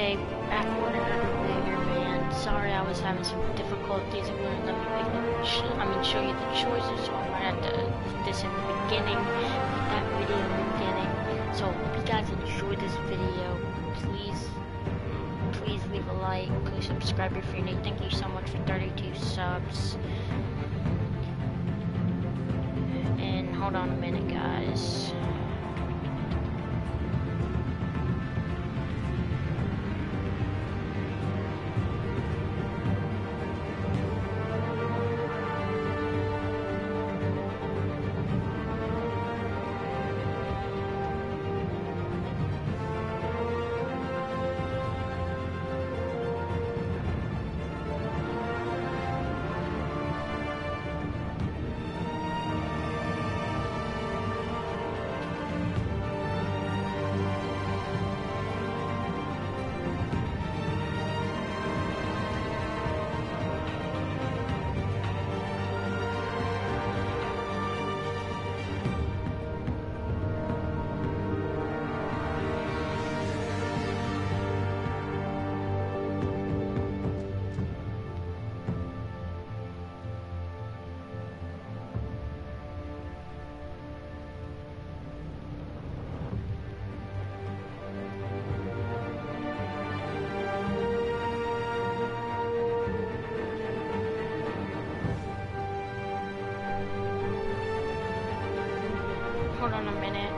today back with another banger, man. Sorry I was having some difficulties. It wouldn't let me show you the choices, so I might have to put this in the beginning, put that video in the beginning. So if you guys enjoyed this video, please leave a like, please subscribe if you're new. Thank you so much for 32 subs. And hold on a minute, guys. Hold on a minute.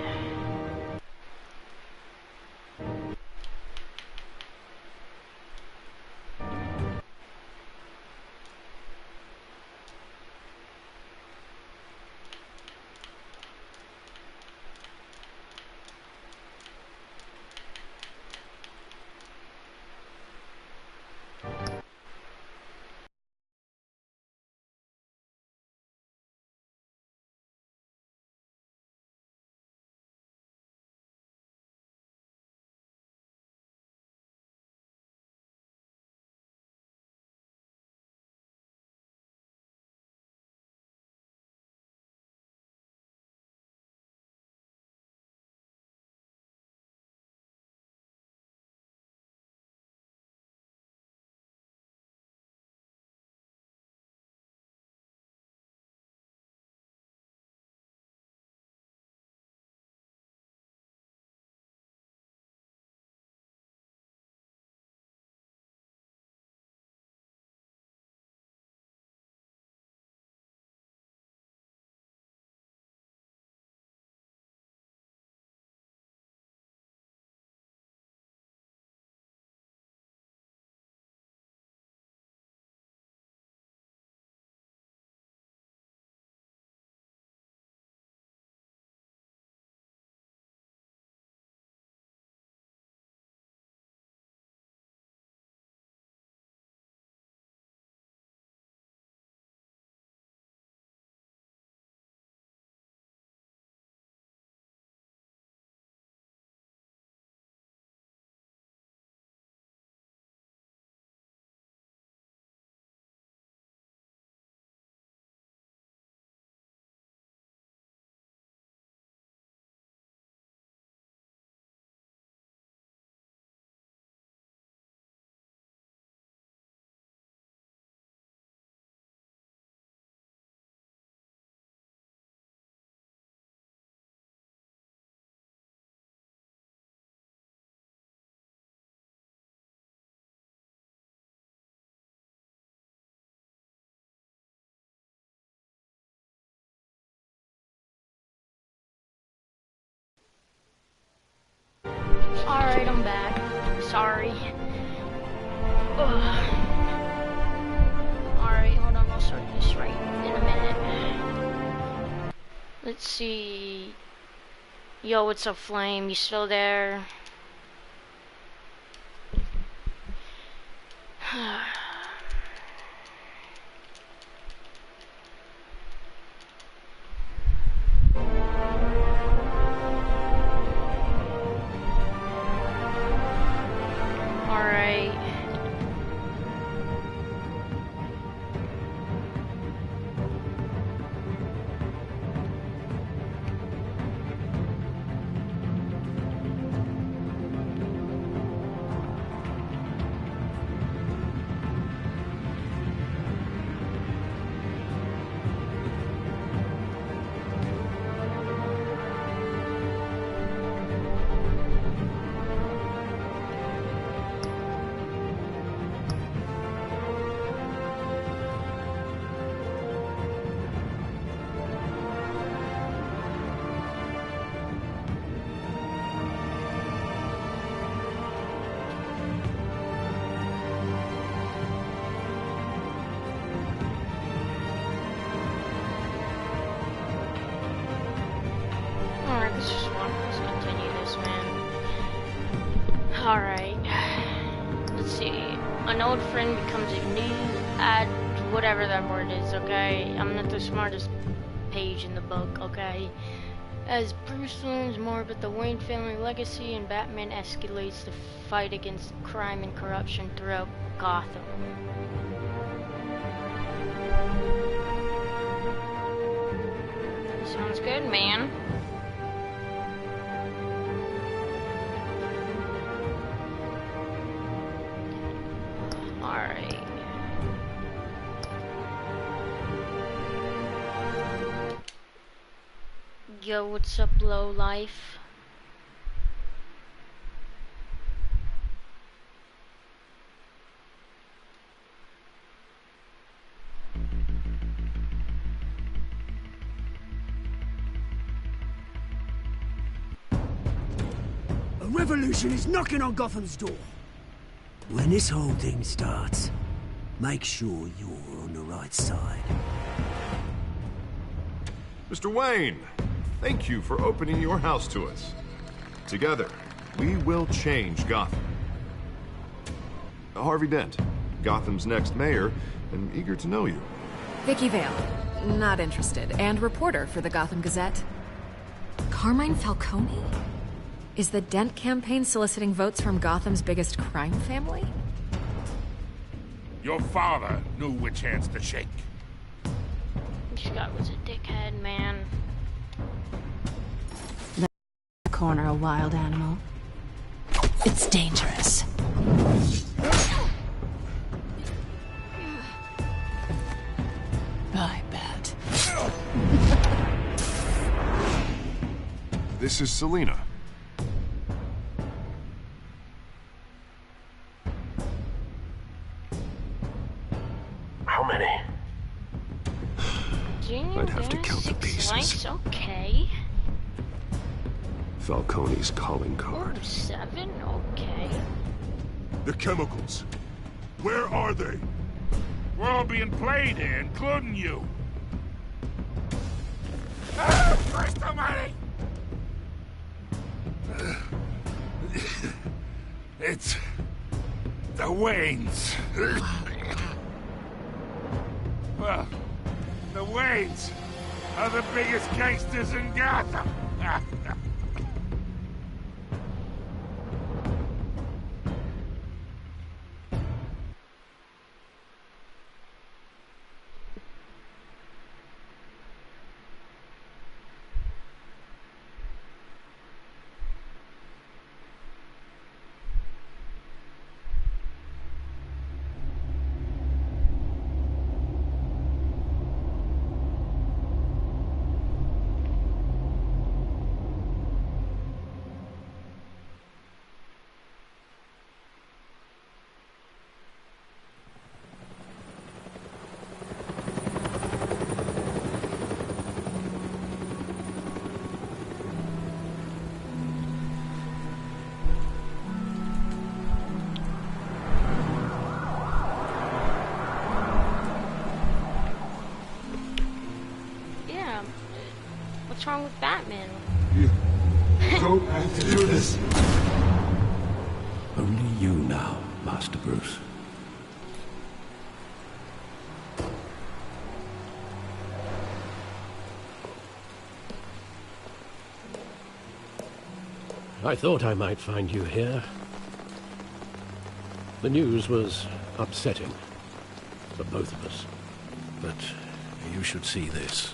Alright, I'm back. Sorry. Alright, hold on, I'll start this right in a minute. Let's see. Yo, what's up, Flame? You still there? Alright. Let's see. An old friend becomes a new whatever that word is, okay? I'm not the smartest page in the book, okay? As Bruce learns more about the Wayne family legacy and Batman escalates the fight against crime and corruption throughout Gotham. Sounds good, man. Alright. Yo, what's up, low life? A revolution is knocking on Gotham's door. When this whole thing starts, make sure you're on the right side. Mr. Wayne, thank you for opening your house to us. Together, we will change Gotham. Harvey Dent, Gotham's next mayor, and eager to know you. Vicky Vale, not interested, and reporter for the Gotham Gazette. Carmine Falcone? Is the Dent campaign soliciting votes from Gotham's biggest crime family? Your father knew which hands to shake. This guy was a dickhead, man. Corner a wild animal. It's dangerous. I bet. This is Selina. How many? I'd have to count the pieces. Likes, okay. Falcone's calling card. 7, okay. The chemicals. Where are they? We're all being played here, including you. Where's the money? It's the Waynes. Well, the Waynes are the biggest gangsters in Gotham. What's wrong with Batman? You don't have to do this. Only you now, Master Bruce. I thought I might find you here. The news was upsetting for both of us. But you should see this.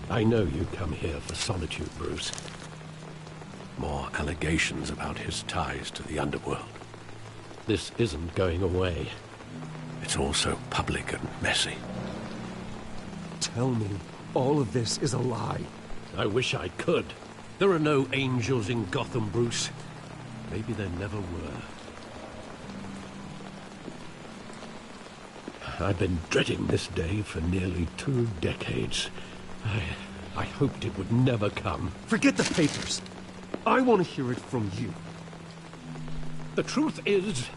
I know you come here for solitude, Bruce. More allegations about his ties to the underworld. This isn't going away. It's all so public and messy. Tell me all of this is a lie. I wish I could. There are no angels in Gotham, Bruce. Maybe there never were. I've been dreading this day for nearly 2 decades. I hoped it would never come. Forget the papers. I want to hear it from you. The truth is,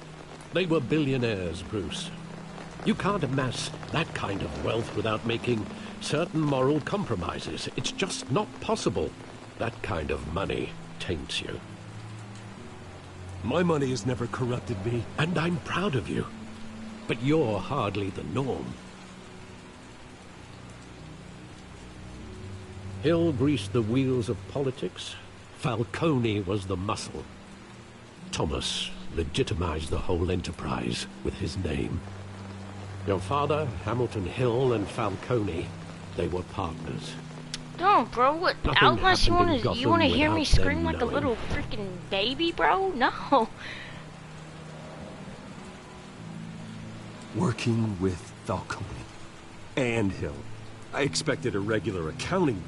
they were billionaires, Bruce. You can't amass that kind of wealth without making certain moral compromises. It's just not possible. That kind of money taints you. My money has never corrupted me. And I'm proud of you. But you're hardly the norm. Hill greased the wheels of politics. Falcone was the muscle. Thomas legitimized the whole enterprise with his name. Your father, Hamilton Hill, and Falcone, they were partners. No, bro, what? Nothing Outlast, you happened in wanna Gotham hear me without scream them like a knowing. little freaking baby, bro? No. Working with Falcone and Hill. I expected a regular accounting,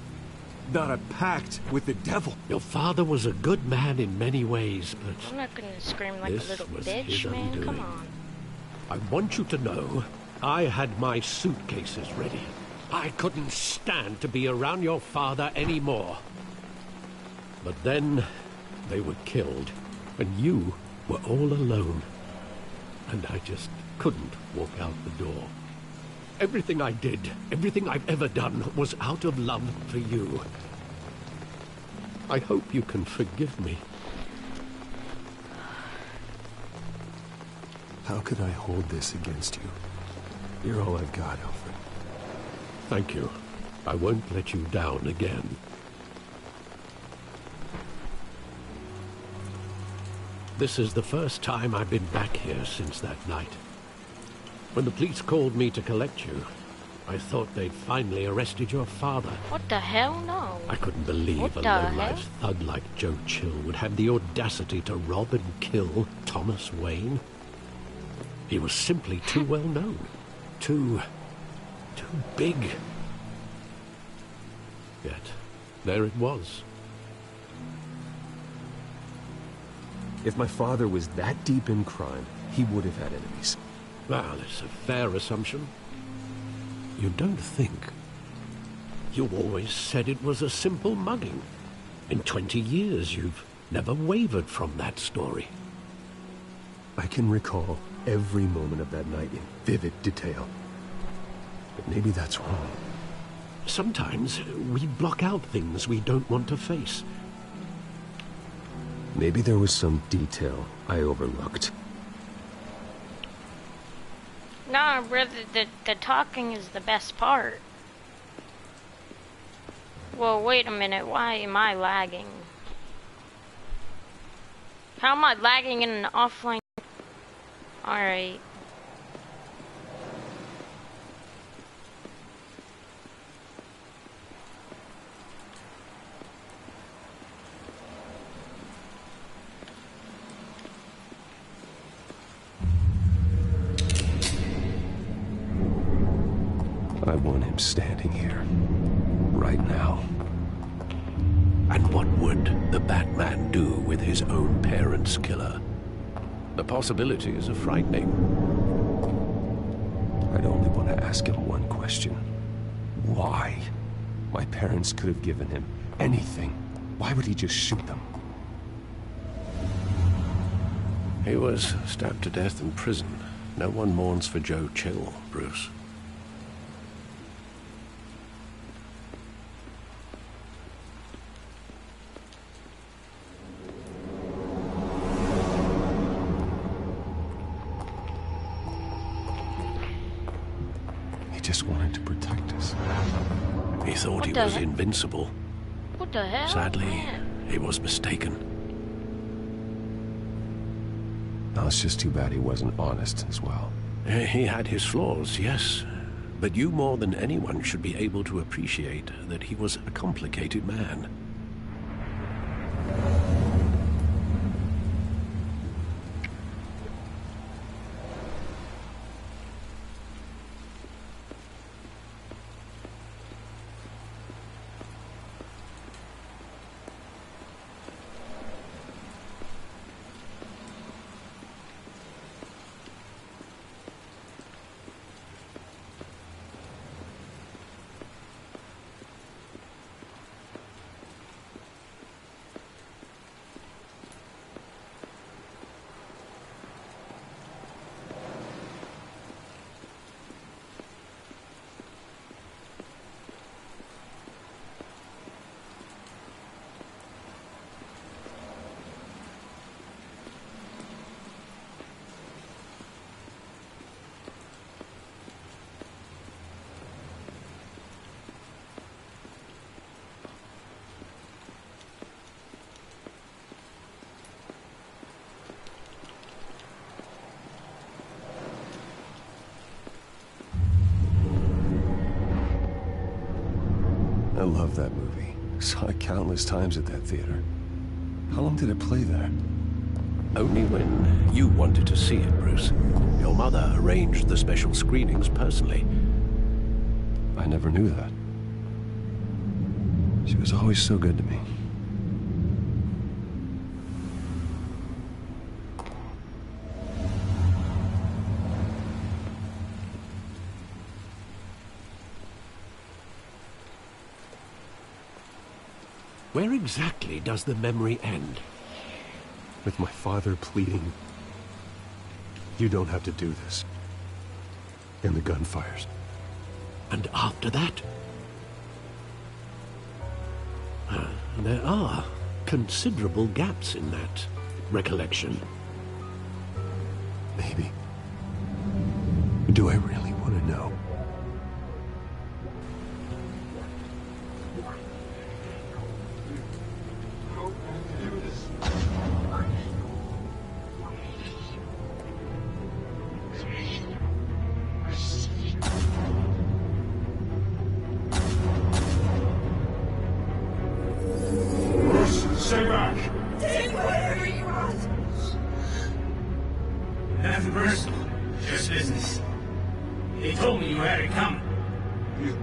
not a pact with the devil. Your father was a good man in many ways, but I'm not gonna scream like this a little was bitch, his man. Come undoing. on. I want you to know, I had my suitcases ready. I couldn't stand to be around your father anymore. But then, they were killed, and you were all alone. And I just couldn't walk out the door. Everything I did, everything I've ever done, was out of love for you. I hope you can forgive me. How could I hold this against you? You're all I've got, Alfred. Thank you. I won't let you down again. This is the first time I've been back here since that night. When the police called me to collect you, I thought they'd finally arrested your father. What the hell? No. I couldn't believe What a the low-life thug like Joe Chill would have the audacity to rob and kill Thomas Wayne. He was simply too well known. Too big. Yet, there it was. If my father was that deep in crime, he would have had enemies. Well, it's a fair assumption. You don't think? You always said it was a simple mugging. In 20 years, you've never wavered from that story. I can recall every moment of that night in vivid detail. But maybe that's wrong. Sometimes we block out things we don't want to face. Maybe there was some detail I overlooked. Nah, brother, the talking is the best part. Well, wait a minute. Why am I lagging? How am I lagging in an offline? Alright. I want him standing here. Right now. And what would the Batman do with his own parents' killer? The possibilities are frightening. I'd only want to ask him one question. Why? My parents could have given him anything. Why would he just shoot them? He was stabbed to death in prison. No one mourns for Joe Chill, Bruce. He just wanted to protect us. He thought he the was heck? invincible. What the hell? Sadly, Man. he was mistaken. Now it's just too bad he wasn't honest as well. He had his flaws, yes. But you more than anyone should be able to appreciate that he was a complicated man. love that movie. Saw it countless times at that theater. How long did it play there? Only when you wanted to see it, Bruce. Your mother arranged the special screenings personally. I never knew that. She was always so good to me. Where exactly does the memory end? With my father pleading, "You don't have to do this." And the gun fires. And after that? There are considerable gaps in that recollection. Maybe. Do I really want to know? Stay back! Take whatever you want! Nothing personal, just business. He told me you had it coming. You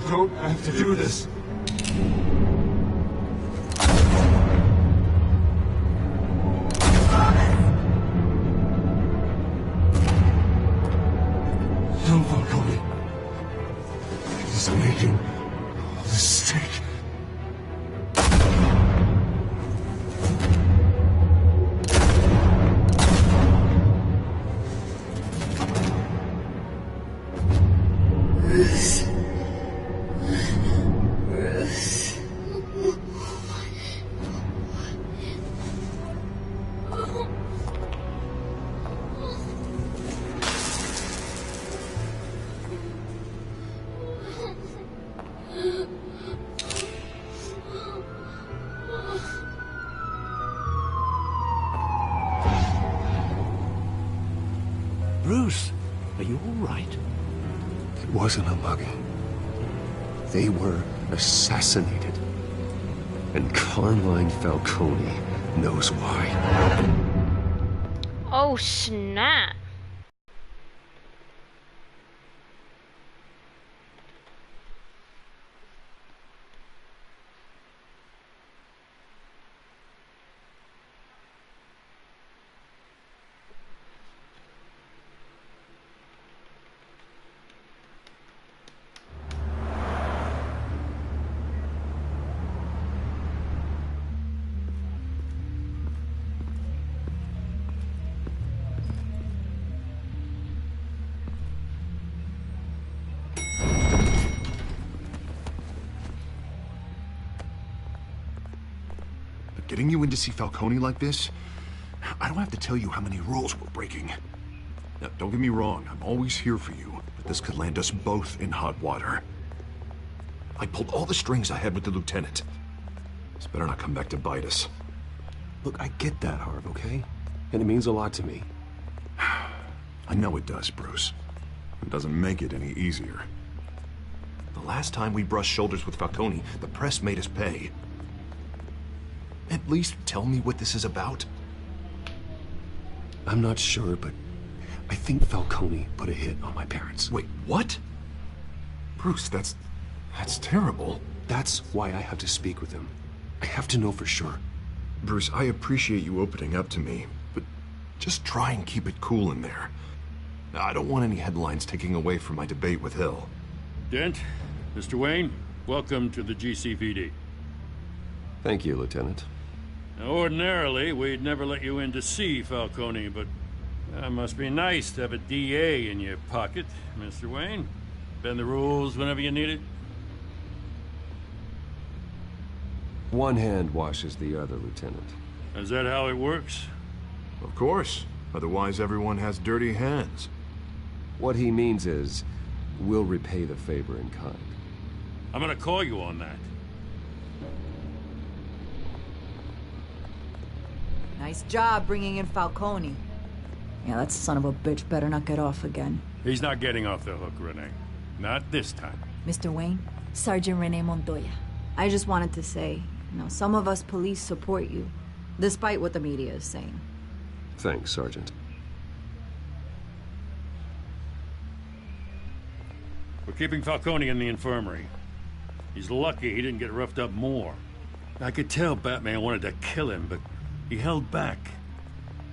don't have to do this. No, Falcone. He's making a mistake. Bruce, are you all right? It wasn't a mugging. They were assassinated. And Carmine Falcone knows why. Oh, snap. Getting you in to see Falcone like this? I don't have to tell you how many rules we're breaking. Now, don't get me wrong, I'm always here for you, but this could land us both in hot water. I pulled all the strings I had with the lieutenant. This better not come back to bite us. Look, I get that, Harv, okay? And it means a lot to me. I know it does, Bruce. It doesn't make it any easier. The last time we brushed shoulders with Falcone, the press made us pay. At least tell me what this is about. I'm not sure, but I think Falcone put a hit on my parents. Wait, what? Bruce, that's terrible. That's why I have to speak with him. I have to know for sure. Bruce, I appreciate you opening up to me, but just try and keep it cool in there. I don't want any headlines taking away from my debate with Hill. Dent, Mr. Wayne, welcome to the GCPD. Thank you, Lieutenant. Now, ordinarily, we'd never let you in to see Falcone, but that must be nice to have a DA in your pocket, Mr. Wayne. Bend the rules whenever you need it. One hand washes the other, Lieutenant. Is that how it works? Of course. Otherwise, everyone has dirty hands. What he means is, we'll repay the favor in kind. I'm gonna call you on that. Nice job bringing in Falcone. Yeah, that son of a bitch better not get off again. He's not getting off the hook, Renee. Not this time. Mr. Wayne, Sergeant Renee Montoya. I just wanted to say, some of us police support you, despite what the media is saying. Thanks, Sergeant. We're keeping Falcone in the infirmary. He's lucky he didn't get roughed up more. I could tell Batman wanted to kill him, but he held back.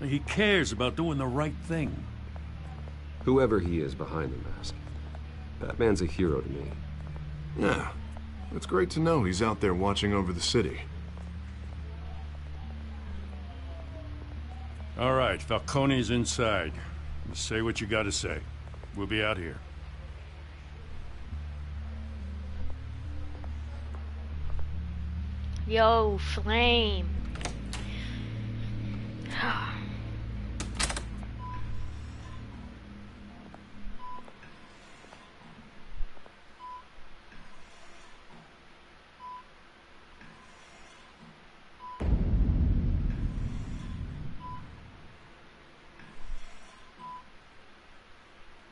He cares about doing the right thing. Whoever he is behind the mask, Batman's a hero to me. Yeah, it's great to know he's out there watching over the city. All right, Falcone's inside. Say what you gotta say. We'll be out here. Yo, Flame.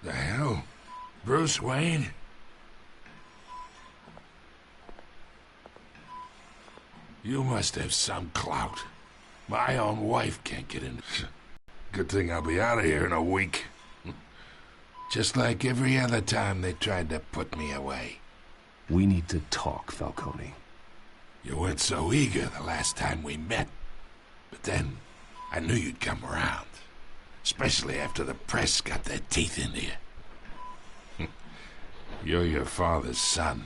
The hell? Bruce Wayne? You must have some clout. My own wife can't get in. Good thing I'll be out of here in a week. Just like every other time they tried to put me away. We need to talk, Falcone. You weren't so eager the last time we met. But then, I knew you'd come around. Especially after the press got their teeth into you. You're your father's son.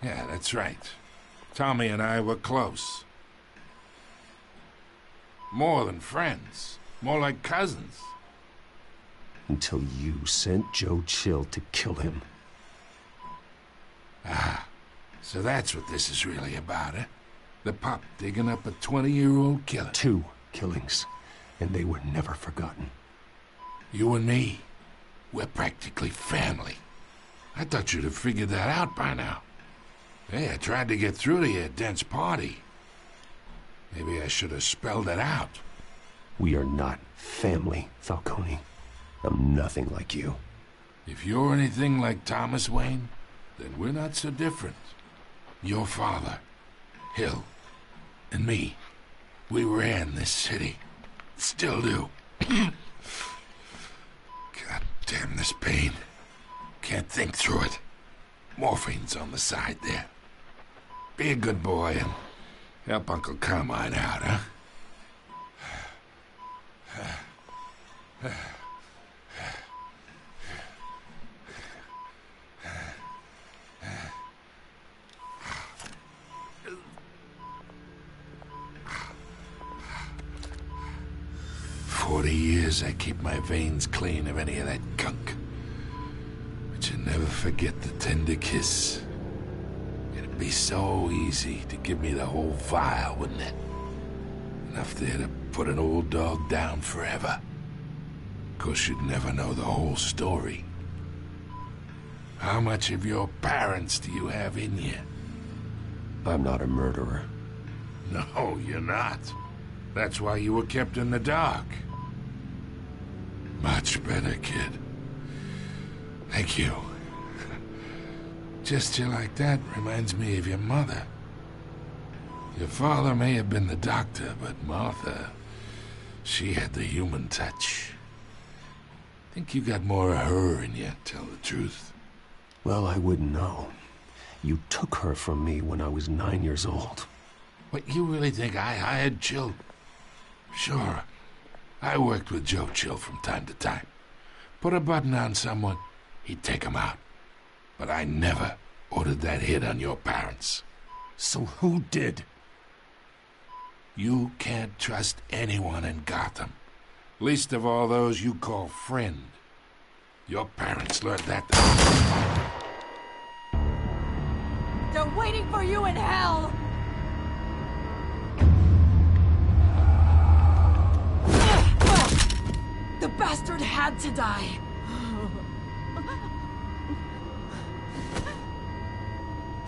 Yeah, that's right. Tommy and I were close. More than friends. More like cousins. Until you sent Joe Chill to kill him. Ah, so that's what this is really about, eh? The pup digging up a 20-year-old killer. 2 killings, and they were never forgotten. You and me, we're practically family. I thought you'd have figured that out by now. Hey, I tried to get through to your dense party. Maybe I should have spelled it out. We are not family, Falcone. I'm nothing like you. If you're anything like Thomas Wayne, then we're not so different. Your father, Hill, and me, we ran this city. Still do. God damn this pain. Can't think through it. Morphine's on the side there. Be a good boy and help Uncle Carmine out, huh? 40 years I keep my veins clean of any of that gunk. But you never forget the tender kiss. It'd be so easy to give me the whole vial, wouldn't it? Enough there to put an old dog down forever. Of course, you'd never know the whole story. How much of your parents do you have in you? I'm not a murderer. No, you're not. That's why you were kept in the dark. Much better, kid. Thank you. Gesture like that reminds me of your mother. Your father may have been the doctor, but Martha, she had the human touch. Think you got more of her in you, tell the truth. Well, I wouldn't know. You took her from me when I was 9 years old. What, you really think I hired Chill? Sure. I worked with Joe Chill from time to time. Put a button on someone, he'd take him out. But I never ordered that hit on your parents. So who did? You can't trust anyone in Gotham. Least of all those you call friend. Your parents learned that. They're waiting for you in hell! The bastard had to die.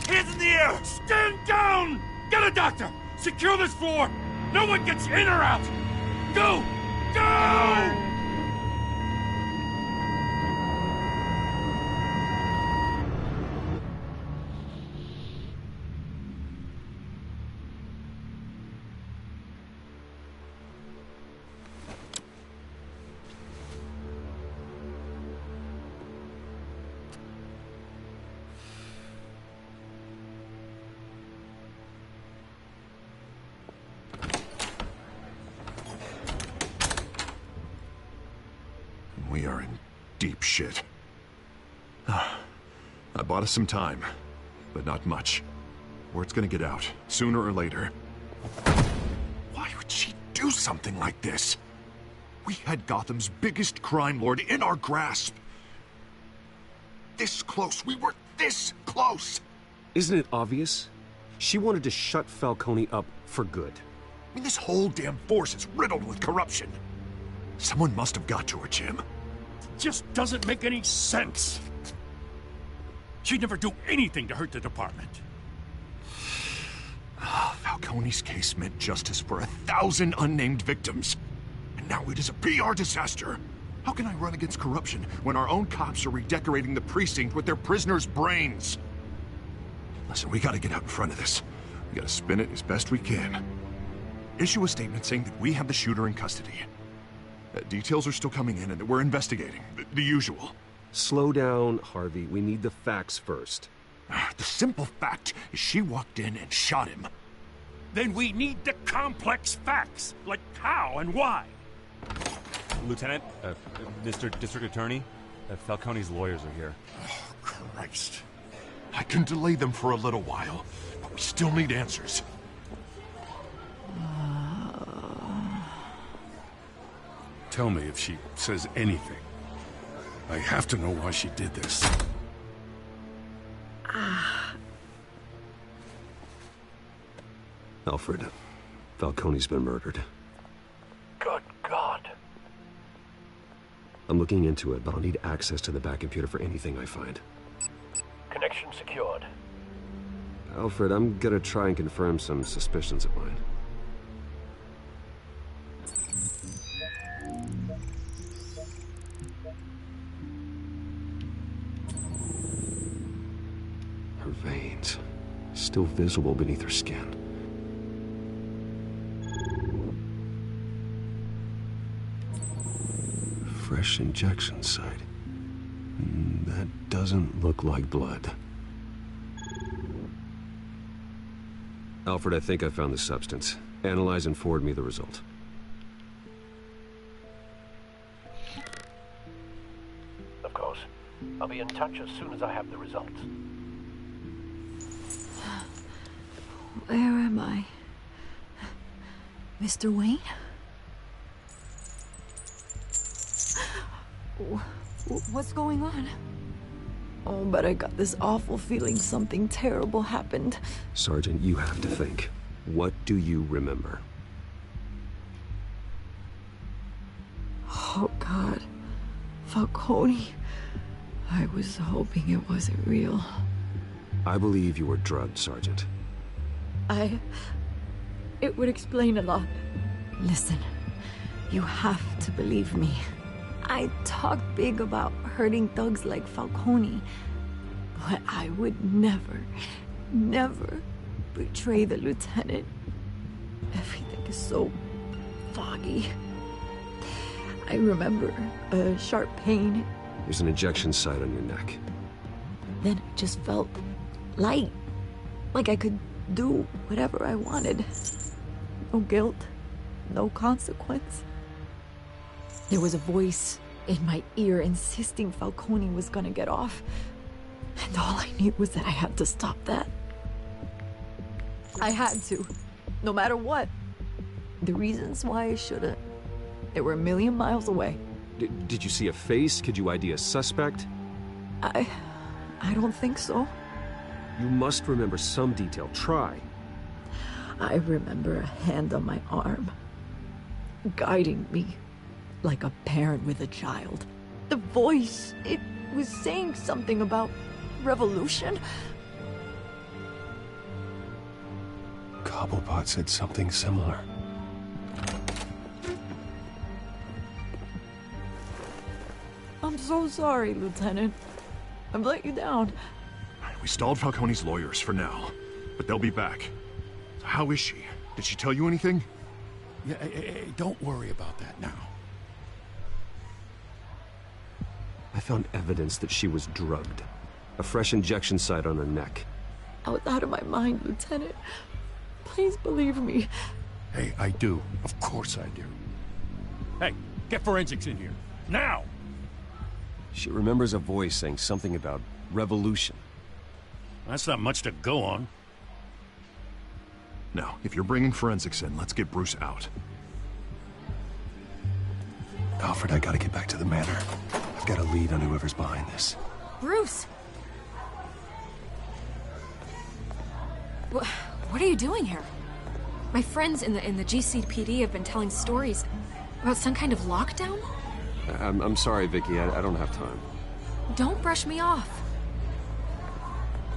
Hands in the air! Stand down! Get a doctor! Secure this floor! No one gets in or out! Go! Go! We are in deep shit. I bought us some time, but not much. Word's gonna get out, sooner or later. Why would she do something like this? We had Gotham's biggest crime lord in our grasp. This close. We were this close. Isn't it obvious? She wanted to shut Falcone up for good. I mean, this whole damn force is riddled with corruption. Someone must have got to her, Jim. Just doesn't make any sense. She'd never do anything to hurt the department. Falcone's case meant justice for 1,000 unnamed victims. And now it is a PR disaster. How can I run against corruption when our own cops are redecorating the precinct with their prisoners' brains? Listen, we gotta get out in front of this. We gotta spin it as best we can. Issue a statement saying that we have the shooter in custody. Details are still coming in and that we're investigating. The usual. Slow down, Harvey. We need the facts first. The simple fact is she walked in and shot him. Then we need the complex facts, like how and why. Lieutenant, Mr. District Attorney, Falcone's lawyers are here. Oh, Christ. I can delay them for a little while, but we still need answers. Tell me if she says anything. I have to know why she did this. Alfred, Falcone's been murdered. Good God. I'm looking into it, but I'll need access to the back computer for anything I find. Connection secured. Alfred, I'm gonna try and confirm some suspicions of mine. Her veins, still visible beneath her skin. Fresh injection site. That doesn't look like blood. Alfred, I think I found the substance. Analyze and forward me the result. Of course. I'll be in touch as soon as I have the results. Where am I? Mr. Wayne? What's going on? Oh, but I got this awful feeling something terrible happened. Sergeant, you have to think. What do you remember? Oh, God. Falcone. I was hoping it wasn't real. I believe you were drugged, Sergeant. It would explain a lot. Listen, you have to believe me. I talked big about hurting thugs like Falcone, but I would never betray the lieutenant. Everything is so foggy. I remember a sharp pain. There's an injection site on your neck. Then it just felt light, like I could do whatever I wanted. No guilt, no consequence. There was a voice in my ear insisting Falcone was gonna get off. And all I knew was that I had to stop that. I had to, no matter what. The reasons why I shouldn't, they were a million miles away. Did you see a face? Could you ID a suspect? I don't think so. You must remember some detail. Try. I remember a hand on my arm, guiding me like a parent with a child. The voice, it was saying something about revolution. Cobblepot said something similar. I'm so sorry, Lieutenant. I've let you down. We stalled Falcone's lawyers for now, but they'll be back. So how is she? Did she tell you anything? Yeah, don't worry about that now. I found evidence that she was drugged. A fresh injection site on her neck. I was out of my mind, Lieutenant. Please believe me. Hey, I do. Of course I do. Hey, get forensics in here. Now! She remembers a voice saying something about revolution. That's not much to go on. Now, if you're bringing forensics in, let's get Bruce out. Alfred, I gotta get back to the manor. I've got a lead on whoever's behind this. Bruce! What are you doing here? My friends in the GCPD have been telling stories about some kind of lockdown? I'm sorry, Vicky. I don't have time. Don't brush me off.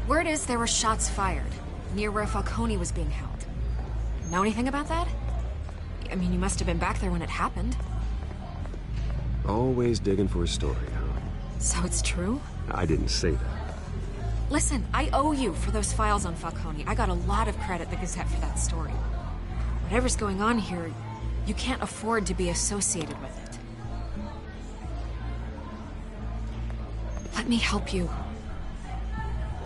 Word is there were shots fired near where Falcone was being held. Know anything about that? I mean, you must have been back there when it happened. Always digging for a story, huh? So it's true? I didn't say that. Listen, I owe you for those files on Falcone. I got a lot of credit at the Gazette for that story. Whatever's going on here, you can't afford to be associated with it. Let me help you.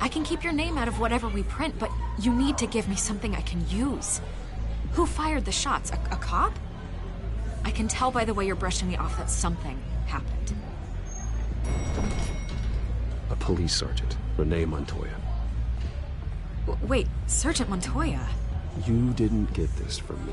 I can keep your name out of whatever we print, but you need to give me something I can use. Who fired the shots? A cop? I can tell by the way you're brushing me off that something happened. A police sergeant, Renee Montoya. Wait, Sergeant Montoya? You didn't get this from me.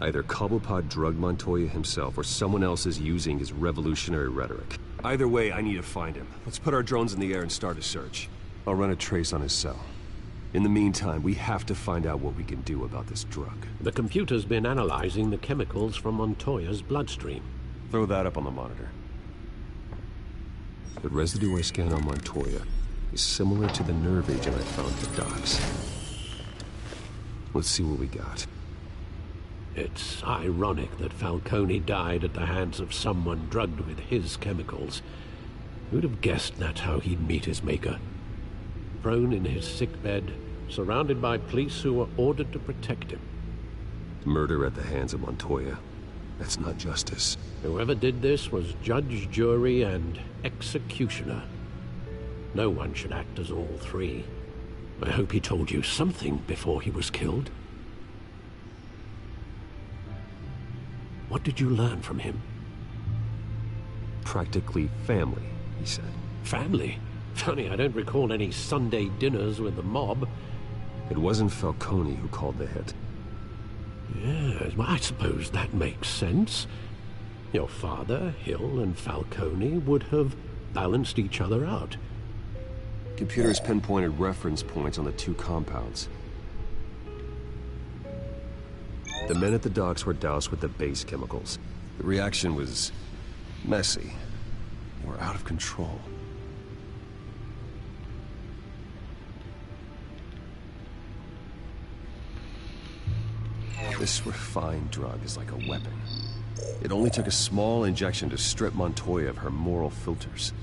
Either Cobblepot drugged Montoya himself, or someone else is using his revolutionary rhetoric. Either way, I need to find him. Let's put our drones in the air and start a search. I'll run a trace on his cell. In the meantime, we have to find out what we can do about this drug. The computer's been analyzing the chemicals from Montoya's bloodstream. Throw that up on the monitor. The residue I scanned on Montoya is similar to the nerve agent I found at the docks. Let's see what we got. It's ironic that Falcone died at the hands of someone drugged with his chemicals. Who'd have guessed that's how he'd meet his maker? Prone in his sickbed, surrounded by police who were ordered to protect him. Murder at the hands of Montoya. That's not justice. Whoever did this was judge, jury, and executioner. No one should act as all three. I hope he told you something before he was killed. What did you learn from him? Practically family, he said. Family? Funny, I don't recall any Sunday dinners with the mob. It wasn't Falcone who called the hit. Yes, well, I suppose that makes sense. Your father, Hill, and Falcone would have balanced each other out. Computers pinpointed reference points on the two compounds. The men at the docks were doused with the base chemicals. The reaction was messy. They were out of control. This refined drug is like a weapon. It only took a small injection to strip Montoya of her moral filters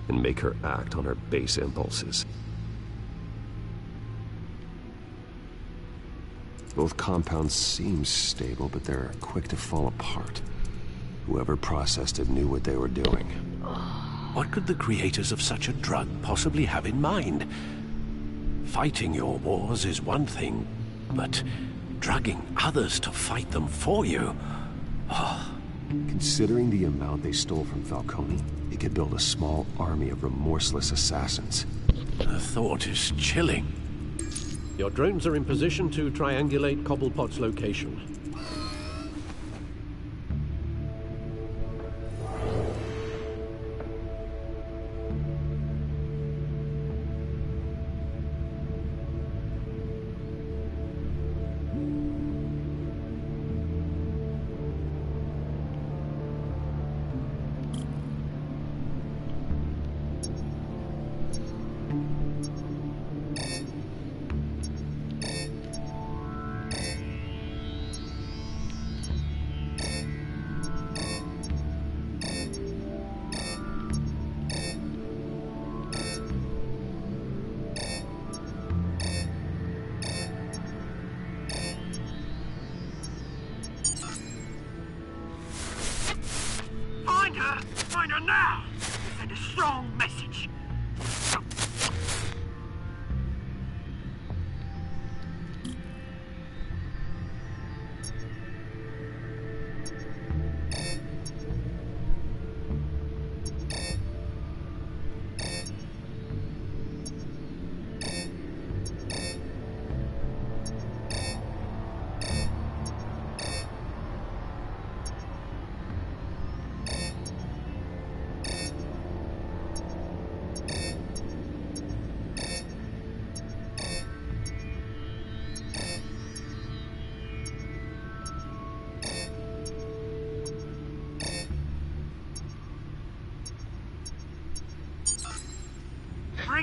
and make her act on her base impulses. Both compounds seem stable, but they're quick to fall apart. Whoever processed it knew what they were doing. What could the creators of such a drug possibly have in mind? Fighting your wars is one thing, but drugging others to fight them for you? Considering the amount they stole from Falcone, it could build a small army of remorseless assassins. The thought is chilling. Your drones are in position to triangulate Cobblepot's location.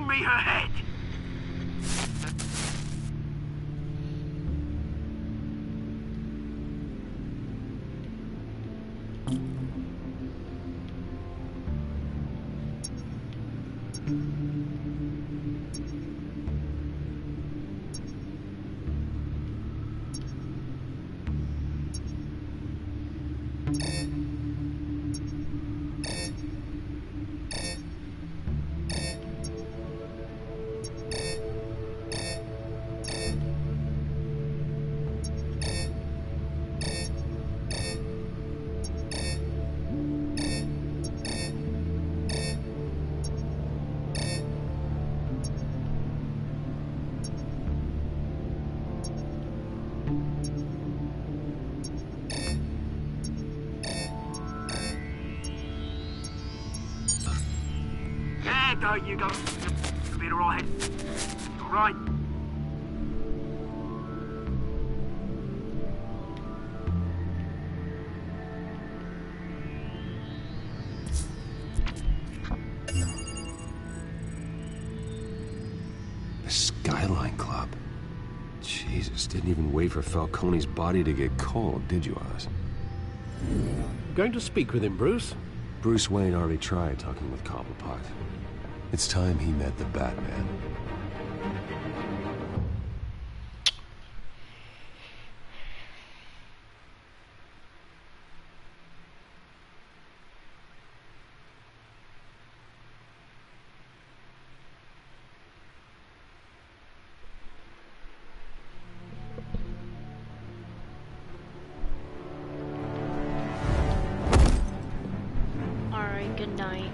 bring me her head! Go, you go. You'll be all right. All right. The Skyline Club. Jesus, didn't even wait for Falcone's body to get cold, did you, Oz? Going to speak with him, Bruce? Bruce Wayne already tried talking with Cobblepot. It's time he met the Batman. Alright, good night.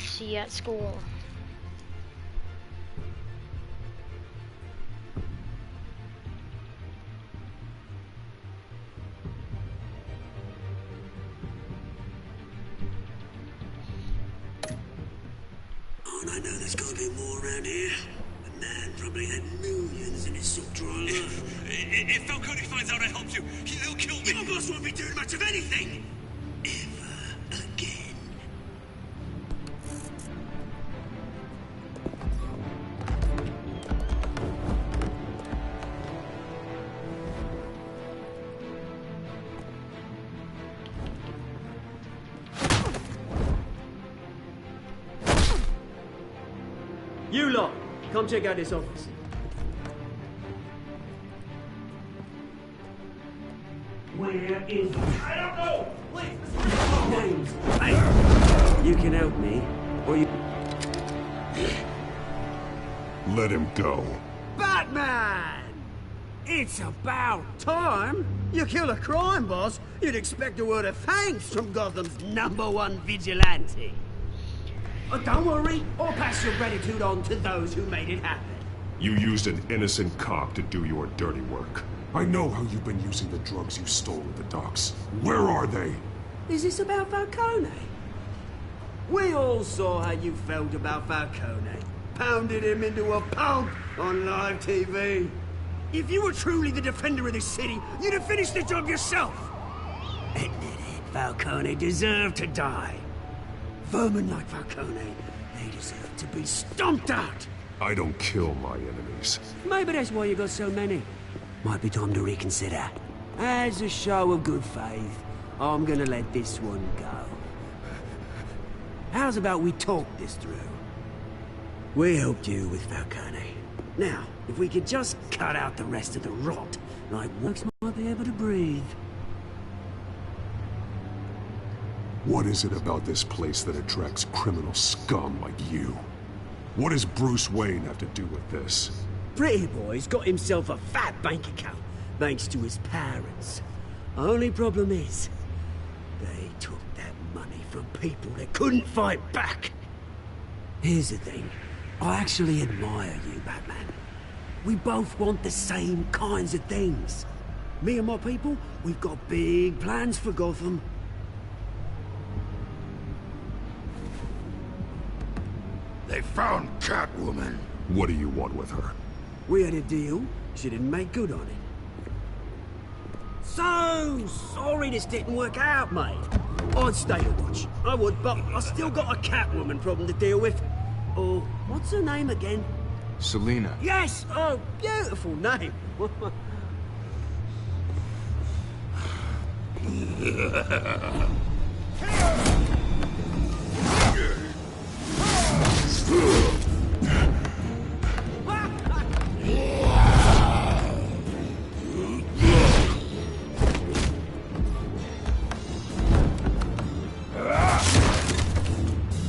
See you at school. Oh, and I know there's gotta be more around here. The man probably had millions in his sock-drawer life. If Falcone finds out I helped you, he'll kill me. Your boss won't be doing much of anything! Ever again. You lot, come check out this office. Where is... I don't know! Please! Names. Hey, you can help me, or you... Let him go. Batman! It's about time. You kill a crime boss, you'd expect a word of thanks from Gotham's #1 vigilante. Oh, don't worry, I'll pass your gratitude on to those who made it happen. You used an innocent cop to do your dirty work. I know how you've been using the drugs you stole at the docks. Where are they? Is this about Falcone? We all saw how you felt about Falcone. Pounded him into a pulp on live TV. If you were truly the defender of this city, you'd have finished the job yourself. Admit it, Falcone deserved to die. Vermin like Falcone, they deserve to be stomped out. I don't kill my enemies. Maybe that's why you got so many. Might be time to reconsider. As a show of good faith, I'm gonna let this one go. How's about we talk this through? We helped you with Falcone. Now, if we could just cut out the rest of the rot, like Works might be able to breathe. What is it about this place that attracts criminal scum like you? What does Bruce Wayne have to do with this? Pretty boy's got himself a fat bank account, thanks to his parents. Only problem is, they took that money from people that couldn't fight back. Here's the thing. I actually admire you, Batman. We both want the same kinds of things. Me and my people, we've got big plans for Gotham. They found Catwoman. What do you want with her? We had a deal. She didn't make good on it. So sorry this didn't work out, mate. I'd stay to watch. I would, but I still got a Catwoman problem to deal with. Oh, what's her name again? Selina. Yes! Oh, beautiful name.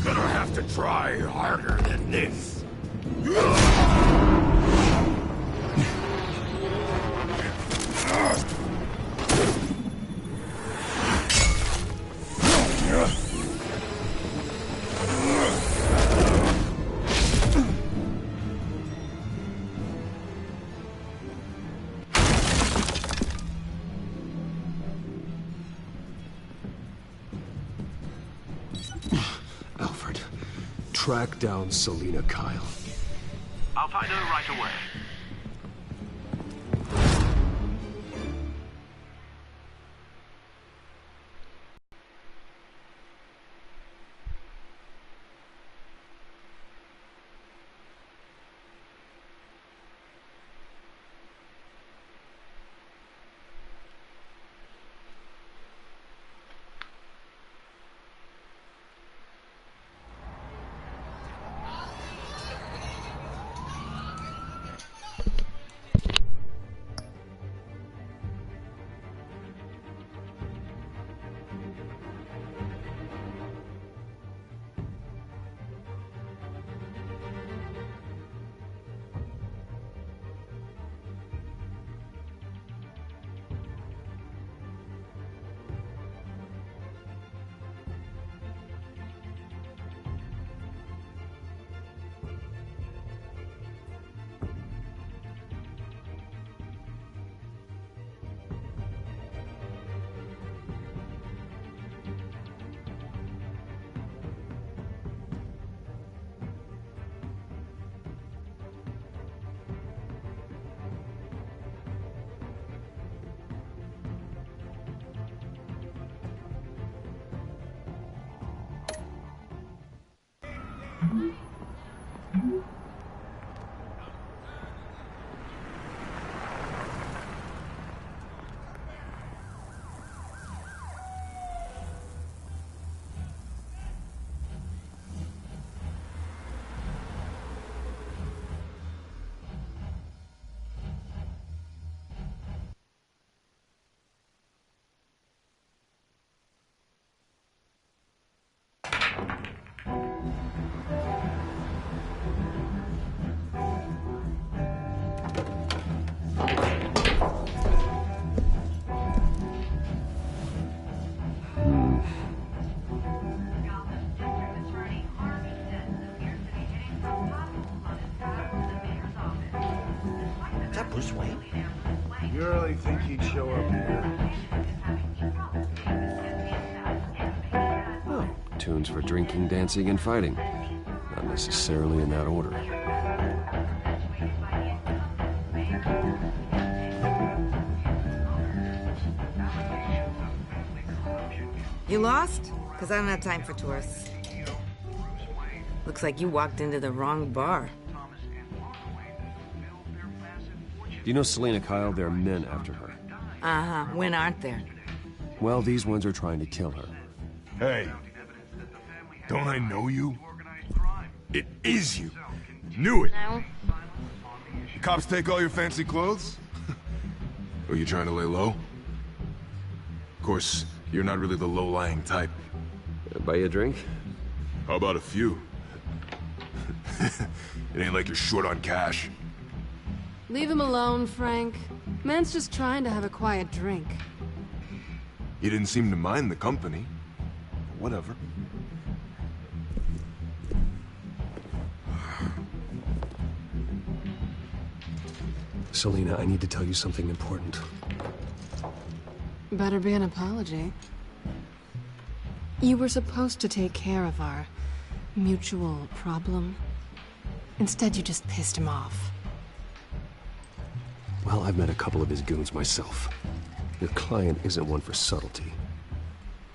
Gonna have to try harder than this. Alfred, track down Selina Kyle. I'll find her right away. Is that Bruce Wayne? You really think he'd show up here? Oh, tunes for drinking, dancing, and fighting. Not necessarily in that order. You lost? Because I don't have time for tourists. Looks like you walked into the wrong bar. Do you know Selina Kyle? There are men after her. Uh-huh. When aren't there? Well, these ones are trying to kill her. Hey, don't I know you? It is you. Knew it. No. The cops take all your fancy clothes? Are you trying to lay low? Of course, you're not really the low-lying type. Buy you a drink? How about a few? It ain't like you're short on cash. Leave him alone, Frank. Man's just trying to have a quiet drink. You didn't seem to mind the company. Whatever. Selina, I need to tell you something important. Better be an apology. You were supposed to take care of our mutual problem. Instead, you just pissed him off. Well, I've met a couple of his goons myself. Your client isn't one for subtlety.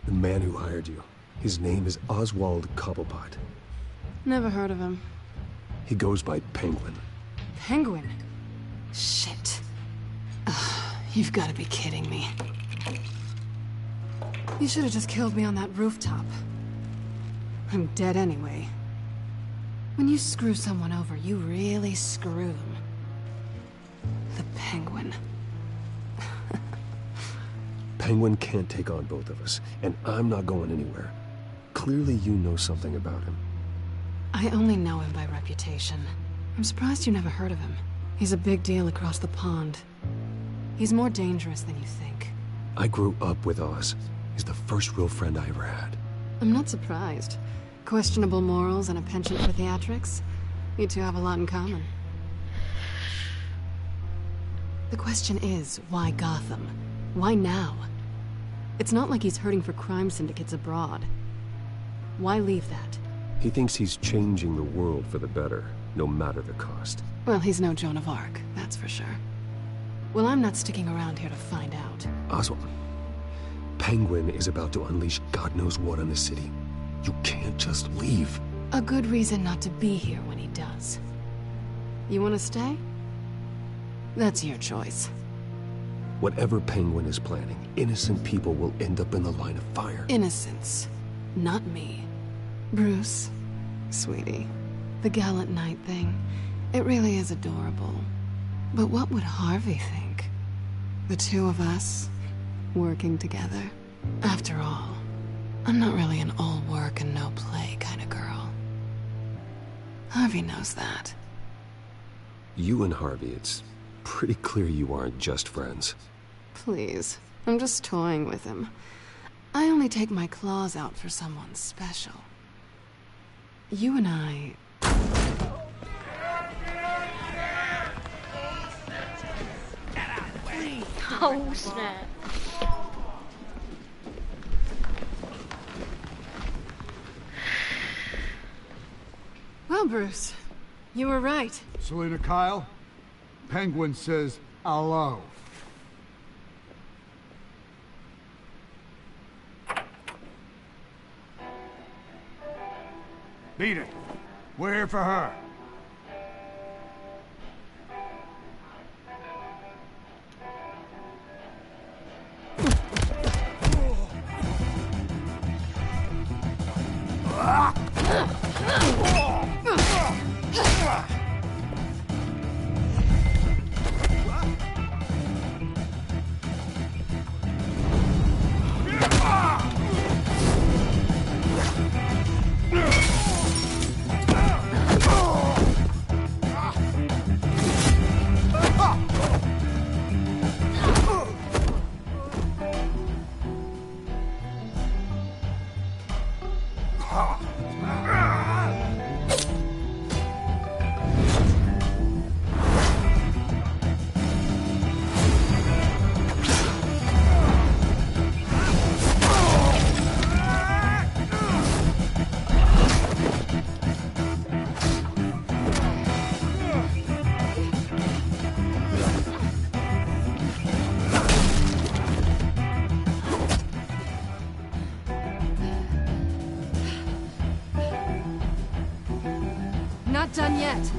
The man who hired you, his name is Oswald Cobblepot. Never heard of him. He goes by Penguin. Penguin? Shit. Ugh, you've got to be kidding me. You should have just killed me on that rooftop. I'm dead anyway. When you screw someone over, you really screw them. The Penguin. Penguin can't take on both of us, and I'm not going anywhere. Clearly you know something about him. I only know him by reputation. I'm surprised you never heard of him. He's a big deal across the pond. He's more dangerous than you think. I grew up with Oz. He's the first real friend I ever had. I'm not surprised. Questionable morals and a penchant for theatrics. You two have a lot in common. The question is, why Gotham? Why now? It's not like he's hurting for crime syndicates abroad. Why leave that? He thinks he's changing the world for the better, no matter the cost. Well, he's no Joan of Arc, that's for sure. Well, I'm not sticking around here to find out. Oswald, Penguin is about to unleash God knows what on the city. You can't just leave. A good reason not to be here when he does. You want to stay? That's your choice. Whatever Penguin is planning, innocent people will end up in the line of fire. Innocence. Not me. Bruce, sweetie, the gallant knight thing, it really is adorable. But what would Harvey think? The two of us, working together. After all, I'm not really an all work and no play kind of girl. Harvey knows that. You and Harvey, it's pretty clear you aren't just friends. Please, I'm just toying with him. I only take my claws out for someone special. You and I... Oh, snap. Well, Bruce, you were right. Selina Kyle, Penguin says hello. Beat it. We're here for her. Not done yet.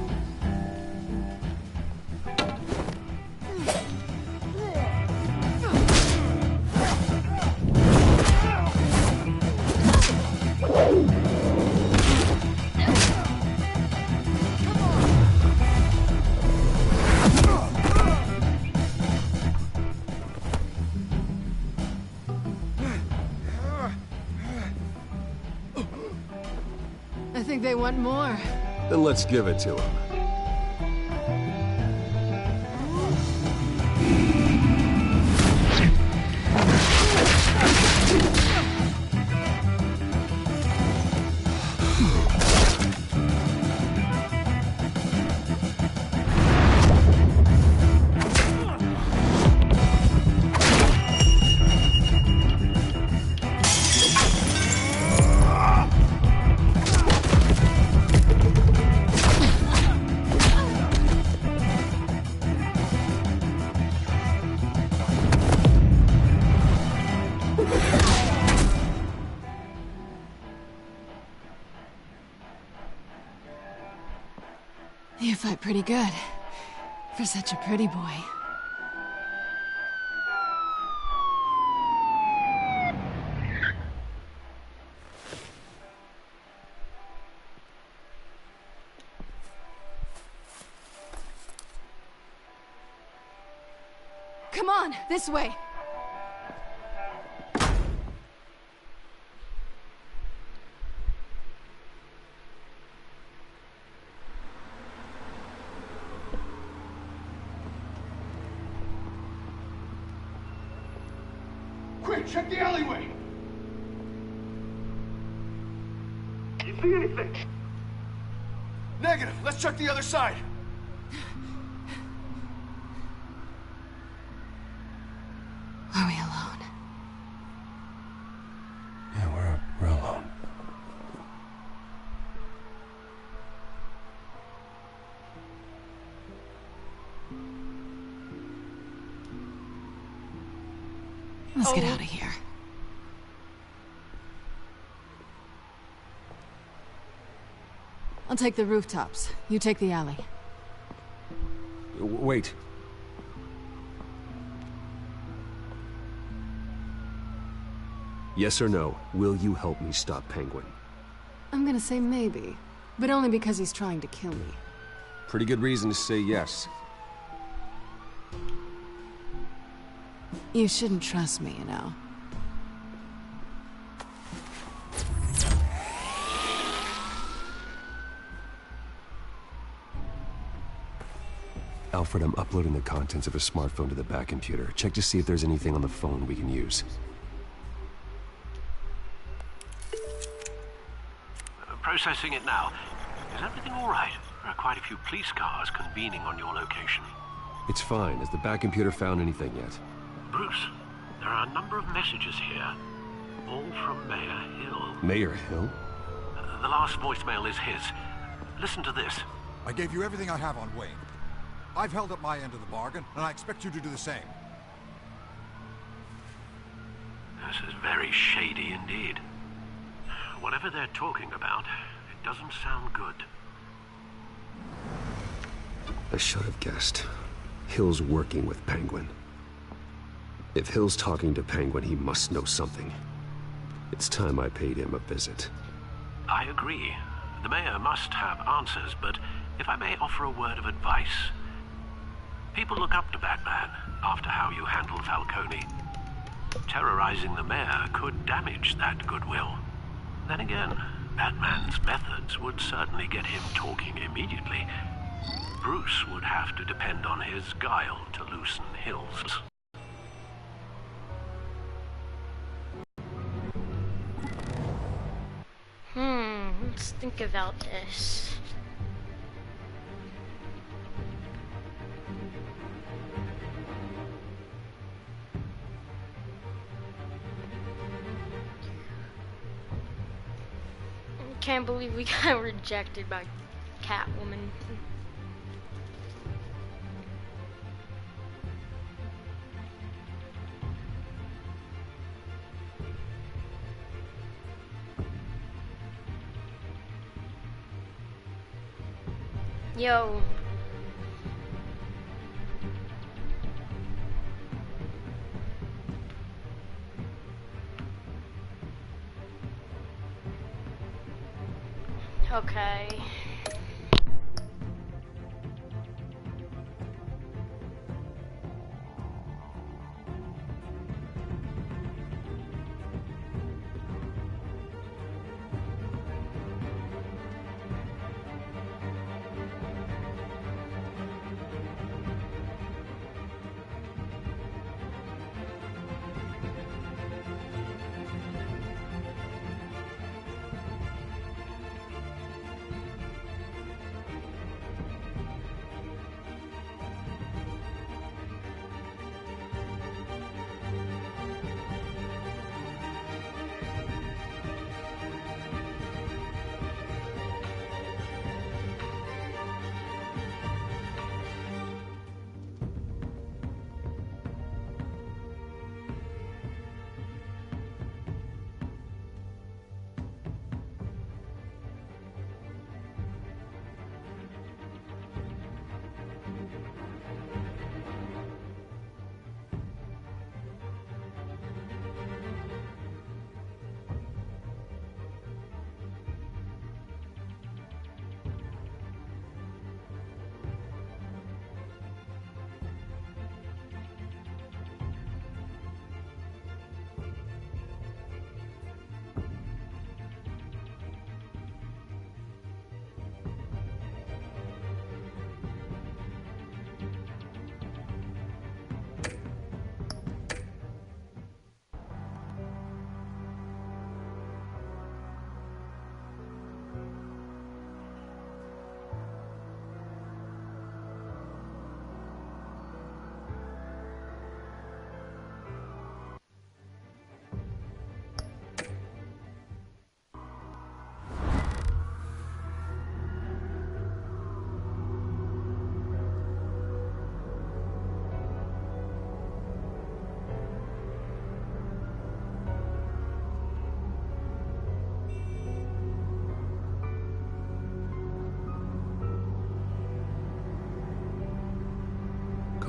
want more? Then let's give it to him. You fight pretty good. For such a pretty boy. Come on, this way. Quick, check the alleyway! You see anything? Negative. Let's check the other side. Are we alone? Yeah, we're alone. Let's get out of here. I'll take the rooftops. You take the alley. Wait. Yes or no, will you help me stop Penguin? I'm gonna say maybe, but only because he's trying to kill me. Pretty good reason to say yes. You shouldn't trust me, you know. Alfred, I'm uploading the contents of a smartphone to the back computer. Check to see if there's anything on the phone we can use. Processing it now. Is everything all right? There are quite a few police cars convening on your location. It's fine. Has the back computer found anything yet? Bruce, there are a number of messages here. All from Mayor Hill. Mayor Hill? The last voicemail is his. Listen to this. I gave you everything I have on Wayne. I've held up my end of the bargain, and I expect you to do the same. This is very shady indeed. Whatever they're talking about, it doesn't sound good. I should have guessed. Hill's working with Penguin. If Hill's talking to Penguin, he must know something. It's time I paid him a visit. I agree. The mayor must have answers, but if I may offer a word of advice. People look up to Batman after how you handled Falcone. Terrorizing the mayor could damage that goodwill. Then again, Batman's methods would certainly get him talking immediately. Bruce would have to depend on his guile to loosen Hill's. Let's think about this. Can't believe we got rejected by Catwoman. Yo. Okay.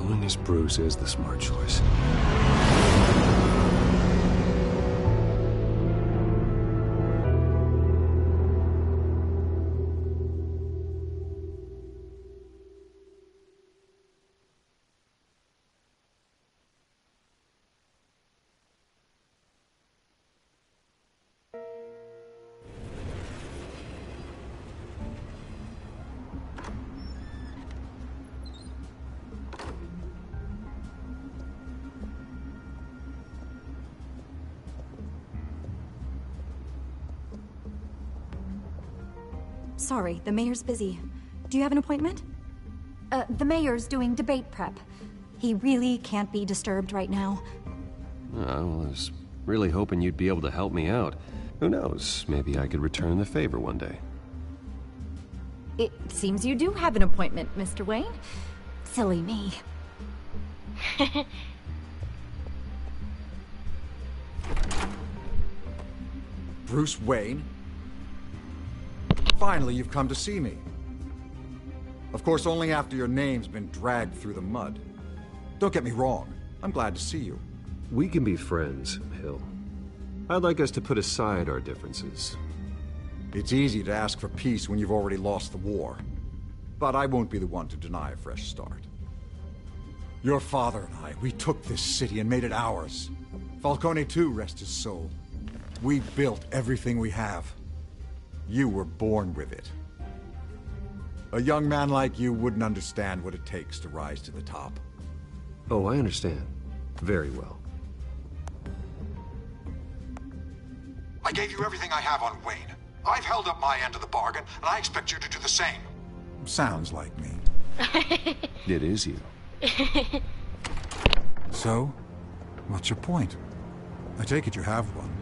Going as Bruce is the smart choice. Sorry, the mayor's busy. Do you have an appointment? The mayor's doing debate prep. He really can't be disturbed right now. I was really hoping you'd be able to help me out. Who knows, maybe I could return the favor one day. It seems you do have an appointment, Mr. Wayne. Silly me. Bruce Wayne? Finally, you've come to see me. Of course, only after your name's been dragged through the mud. Don't get me wrong, I'm glad to see you. We can be friends, Hill. I'd like us to put aside our differences. It's easy to ask for peace when you've already lost the war. But I won't be the one to deny a fresh start. Your father and I, we took this city and made it ours. Falcone too, rest his soul. We built everything we have. You were born with it. A young man like you wouldn't understand what it takes to rise to the top. Oh, I understand. Very well. I gave you everything I have on Wayne. I've held up my end of the bargain, and I expect you to do the same. Sounds like me. It is you. So, what's your point? I take it you have one.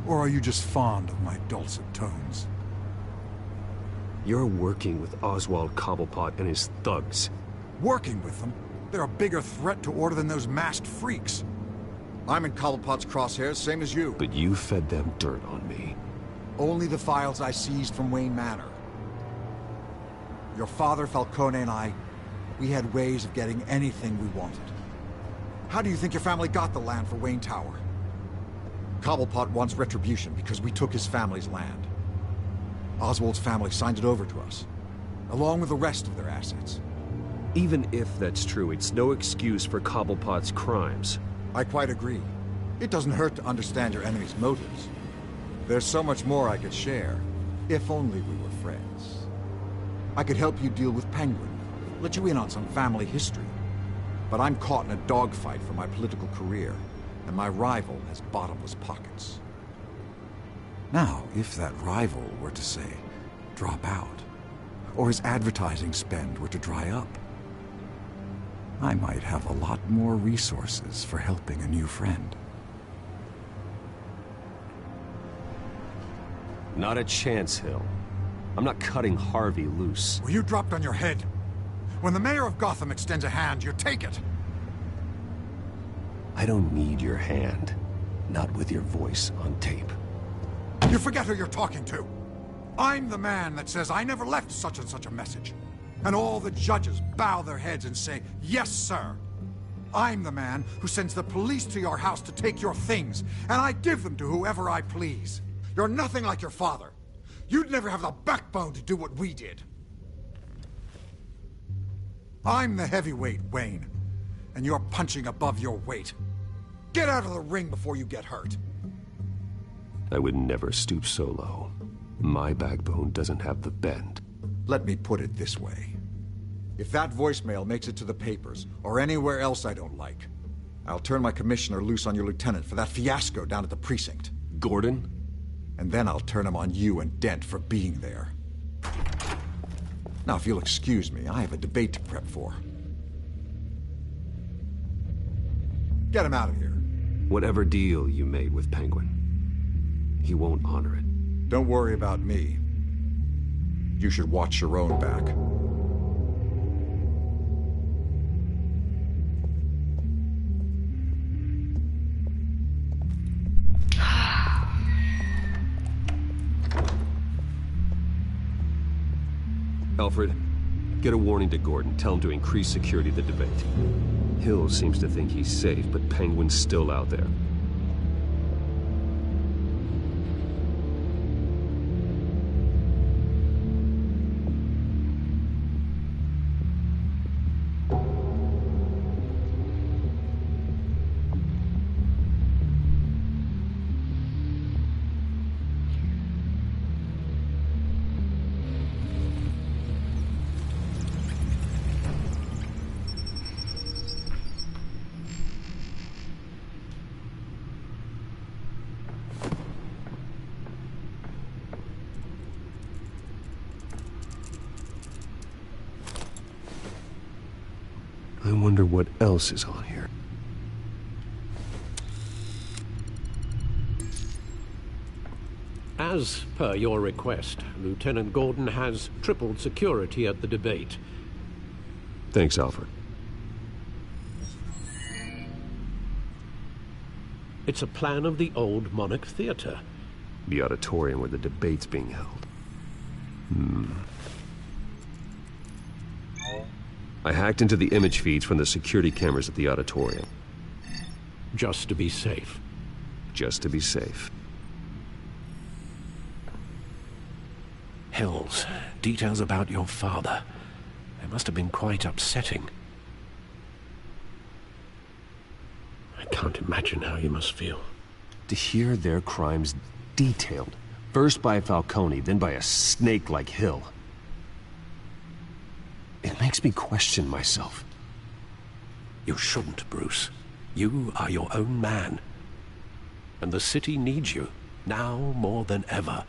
Or are you just fond of my dulcet tones? You're working with Oswald Cobblepot and his thugs. Working with them? They're a bigger threat to order than those masked freaks. I'm in Cobblepot's crosshairs, same as you. But you fed them dirt on me. Only the files I seized from Wayne Manor. Your father, Falcone, and I, we had ways of getting anything we wanted. How do you think your family got the land for Wayne Tower? Cobblepot wants retribution because we took his family's land. Oswald's family signed it over to us, along with the rest of their assets. Even if that's true, it's no excuse for Cobblepot's crimes. I quite agree. It doesn't hurt to understand your enemy's motives. There's so much more I could share, if only we were friends. I could help you deal with Penguin, let you in on some family history. But I'm caught in a dogfight for my political career, and my rival has bottomless pockets. Now, if that rival were to say, drop out, or his advertising spend were to dry up, I might have a lot more resources for helping a new friend. Not a chance, Hill. I'm not cutting Harvey loose. Well, you dropped on your head. When the mayor of Gotham extends a hand, you take it. I don't need your hand. Not with your voice on tape. You forget who you're talking to. I'm the man that says I never left such and such a message. And all the judges bow their heads and say, yes, sir. I'm the man who sends the police to your house to take your things, and I give them to whoever I please. You're nothing like your father. You'd never have the backbone to do what we did. I'm the heavyweight, Wayne, and you're punching above your weight. Get out of the ring before you get hurt. I would never stoop so low. My backbone doesn't have the bend. Let me put it this way. If that voicemail makes it to the papers, or anywhere else I don't like, I'll turn my commissioner loose on your lieutenant for that fiasco down at the precinct. Gordon? And then I'll turn him on you and Dent for being there. Now, if you'll excuse me, I have a debate to prep for. Get him out of here. Whatever deal you made with Penguin, he won't honor it. Don't worry about me. You should watch your own back. Alfred, Get a warning to Gordon. Tell him to increase security at the debate. Hill seems to think he's safe, but Penguin's still out there. I wonder what else is on here. As per your request, Lieutenant Gordon has tripled security at the debate. Thanks, Alfred. It's a plan of the old Monarch Theater. The auditorium where the debate's being held. I hacked into the image feeds from the security cameras at the auditorium. Just to be safe. Just to be safe. Hills, details about your father. They must have been quite upsetting. I can't imagine how you must feel. To hear their crimes detailed, first by Falcone, then by a snake like Hill. It makes me question myself. You shouldn't, Bruce. You are your own man. And the city needs you, now more than ever.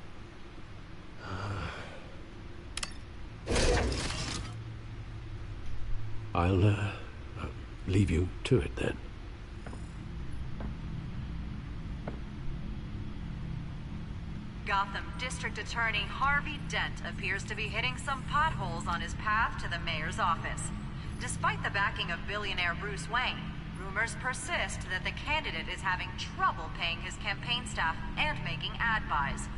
I'll leave you to it then. Gotham District Attorney Harvey Dent appears to be hitting some potholes on his path to the mayor's office. Despite the backing of billionaire Bruce Wayne, rumors persist that the candidate is having trouble paying his campaign staff and making ad buys.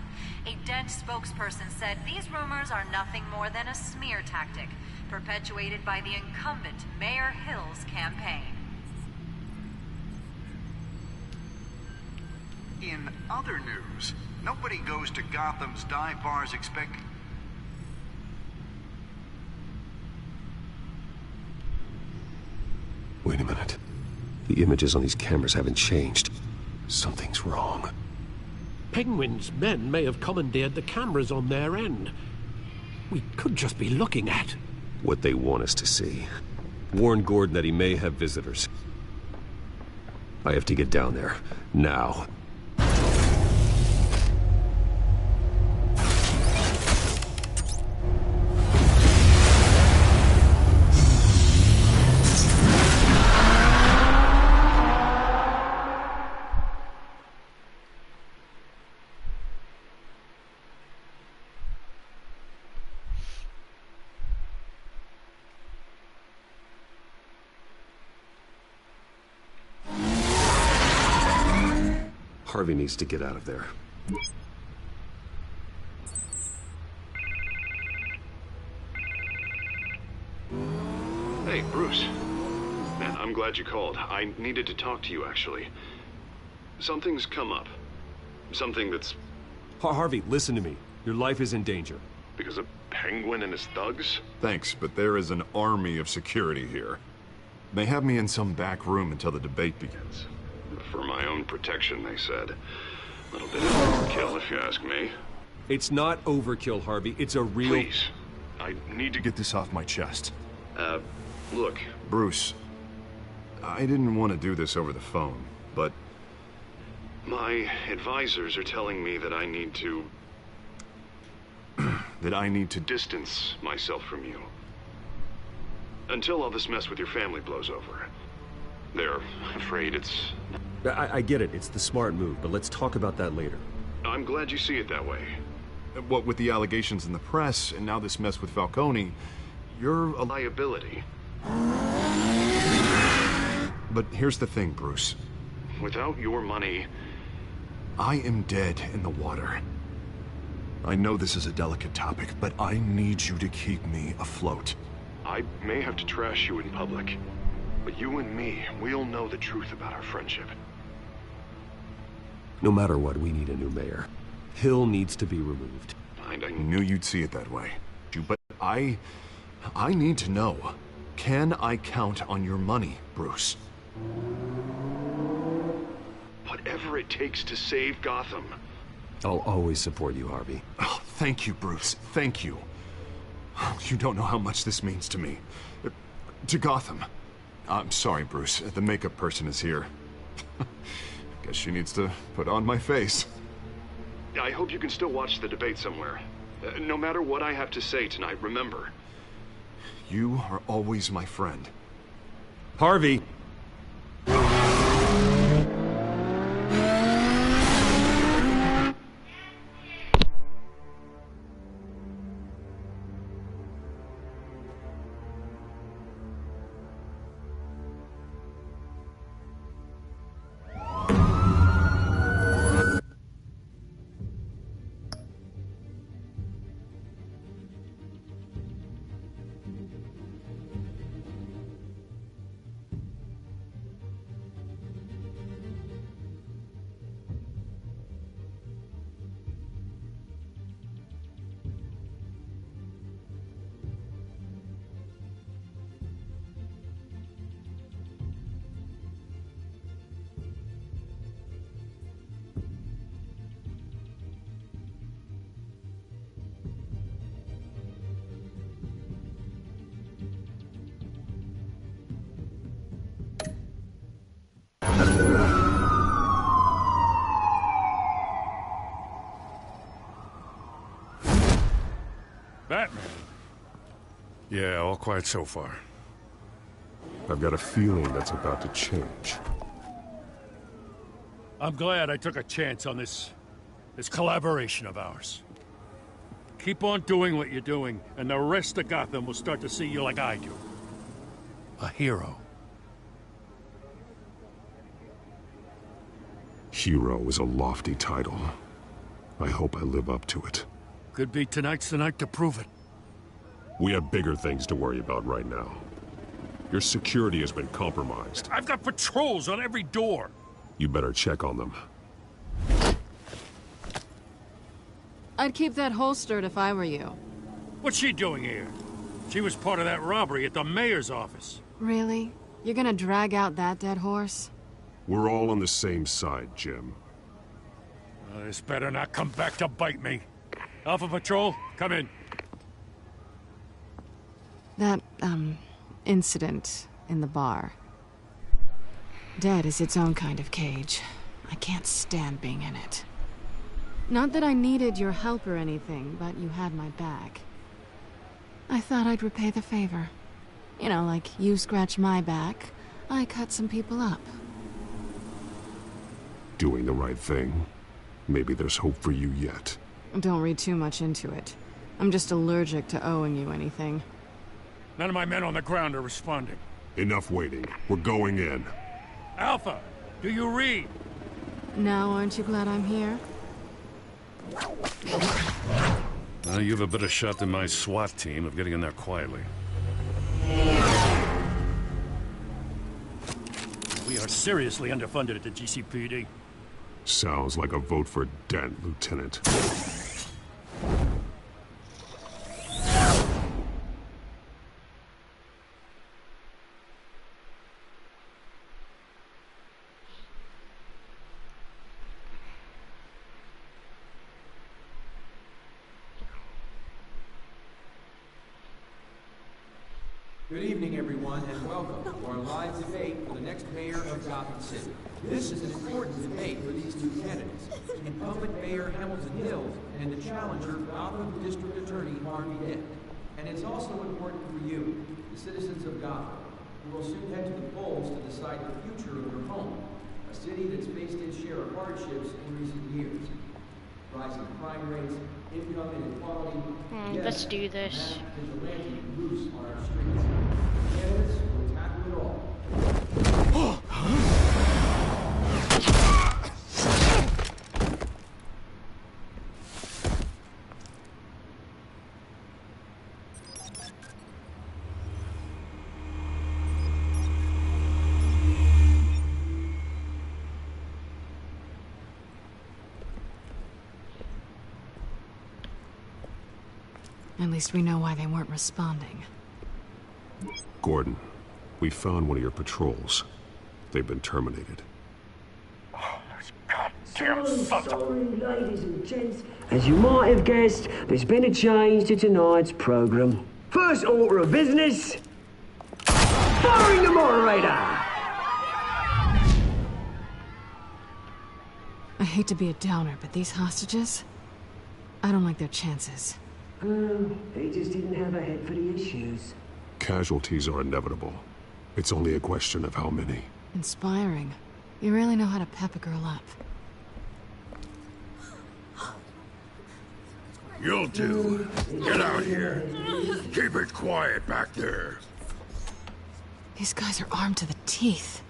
A Dent spokesperson said these rumors are nothing more than a smear tactic, perpetuated by the incumbent Mayor Hill's campaign. In other news, nobody goes to Gotham's dive bars expecting... Wait a minute. The images on these cameras haven't changed. Something's wrong. Penguin's men may have commandeered the cameras on their end. We could just be looking at what they want us to see. Warn Gordon that he may have visitors. I have to get down there. Now. Harvey needs to get out of there. Hey, Bruce. Man, I'm glad you called. I needed to talk to you, actually. Something's come up. Something that's... Harvey, listen to me. Your life is in danger. Because of Penguin and his thugs? Thanks, but there is an army of security here. They have me in some back room until the debate begins. For my own protection, they said. A little bit of overkill, if you ask me. It's not overkill, Harvey. It's a real... Please. I need to get this off my chest. Look. Bruce, I didn't want to do this over the phone, but... My advisors are telling me that I need to... that I need to distance myself from you. Until all this mess with your family blows over. They're afraid it's... I get it. It's the smart move, but let's talk about that later. I'm glad you see it that way. What with the allegations in the press, and now this mess with Falcone, you're a liability. But here's the thing, Bruce. Without your money... I am dead in the water. I know this is a delicate topic, but I need you to keep me afloat. I may have to trash you in public, but you and me, we'll know the truth about our friendship. No matter what, we need a new mayor. Hill needs to be removed. I knew you'd see it that way. But I need to know. Can I count on your money, Bruce? Whatever it takes to save Gotham. I'll always support you, Harvey. Oh, thank you, Bruce. Thank you. You don't know how much this means to me. To Gotham. I'm sorry, Bruce. The makeup person is here. Guess she needs to put on my face. I hope you can still watch the debate somewhere. No matter what I have to say tonight, remember, you are always my friend. Harvey! Batman. Yeah, all quiet so far. I've got a feeling that's about to change. I'm glad I took a chance on this collaboration of ours. Keep on doing what you're doing, and the rest of Gotham will start to see you like I do. A hero. Hero is a lofty title. I hope I live up to it. Could be tonight's the night to prove it. We have bigger things to worry about right now. Your security has been compromised. I've got patrols on every door. You better check on them. I'd keep that holstered if I were you. What's she doing here? She was part of that robbery at the mayor's office. Really? You're gonna drag out that dead horse? We're all on the same side, Jim. This better not come back to bite me. Alpha Patrol, come in. That, incident in the bar. Dead is its own kind of cage. I can't stand being in it. Not that I needed your help or anything, but you had my back. I thought I'd repay the favor. You know, like you scratch my back, I cut some people up. Doing the right thing. Maybe there's hope for you yet. Don't read too much into it. I'm just allergic to owing you anything. None of my men on the ground are responding. Enough waiting. We're going in. Alpha, do you read? Now, aren't you glad I'm here? You have a better shot than my SWAT team of getting in there quietly. We are seriously underfunded at the GCPD. Sounds like a vote for Dent, Lieutenant. Good evening, everyone, and welcome to our live debate for the next mayor of Gotham City. This is an important debate for these two candidates, incumbent Mayor Hamilton Hill and the challenger, Gotham District Attorney Harvey Dent. And it's also important for you, the citizens of Gotham, who will soon head to the polls to decide the future of your home, a city that's faced its share of hardships in recent years. Rising crime rates, income inequality, let's do this. vigilante loose on our streets. Candidates will tackle it all. At least we know why they weren't responding. Gordon, we found one of your patrols. They've been terminated. Sorry, ladies and gents. As you might have guessed, there's been a change to tonight's program. First order of business, firing the moderator! I hate to be a downer, but these hostages, I don't like their chances. He just didn't have a head for the issues. Casualties are inevitable. It's only a question of how many. Inspiring. You really know how to pep a girl up. You'll do. Get out here. Keep it quiet back there. These guys are armed to the teeth.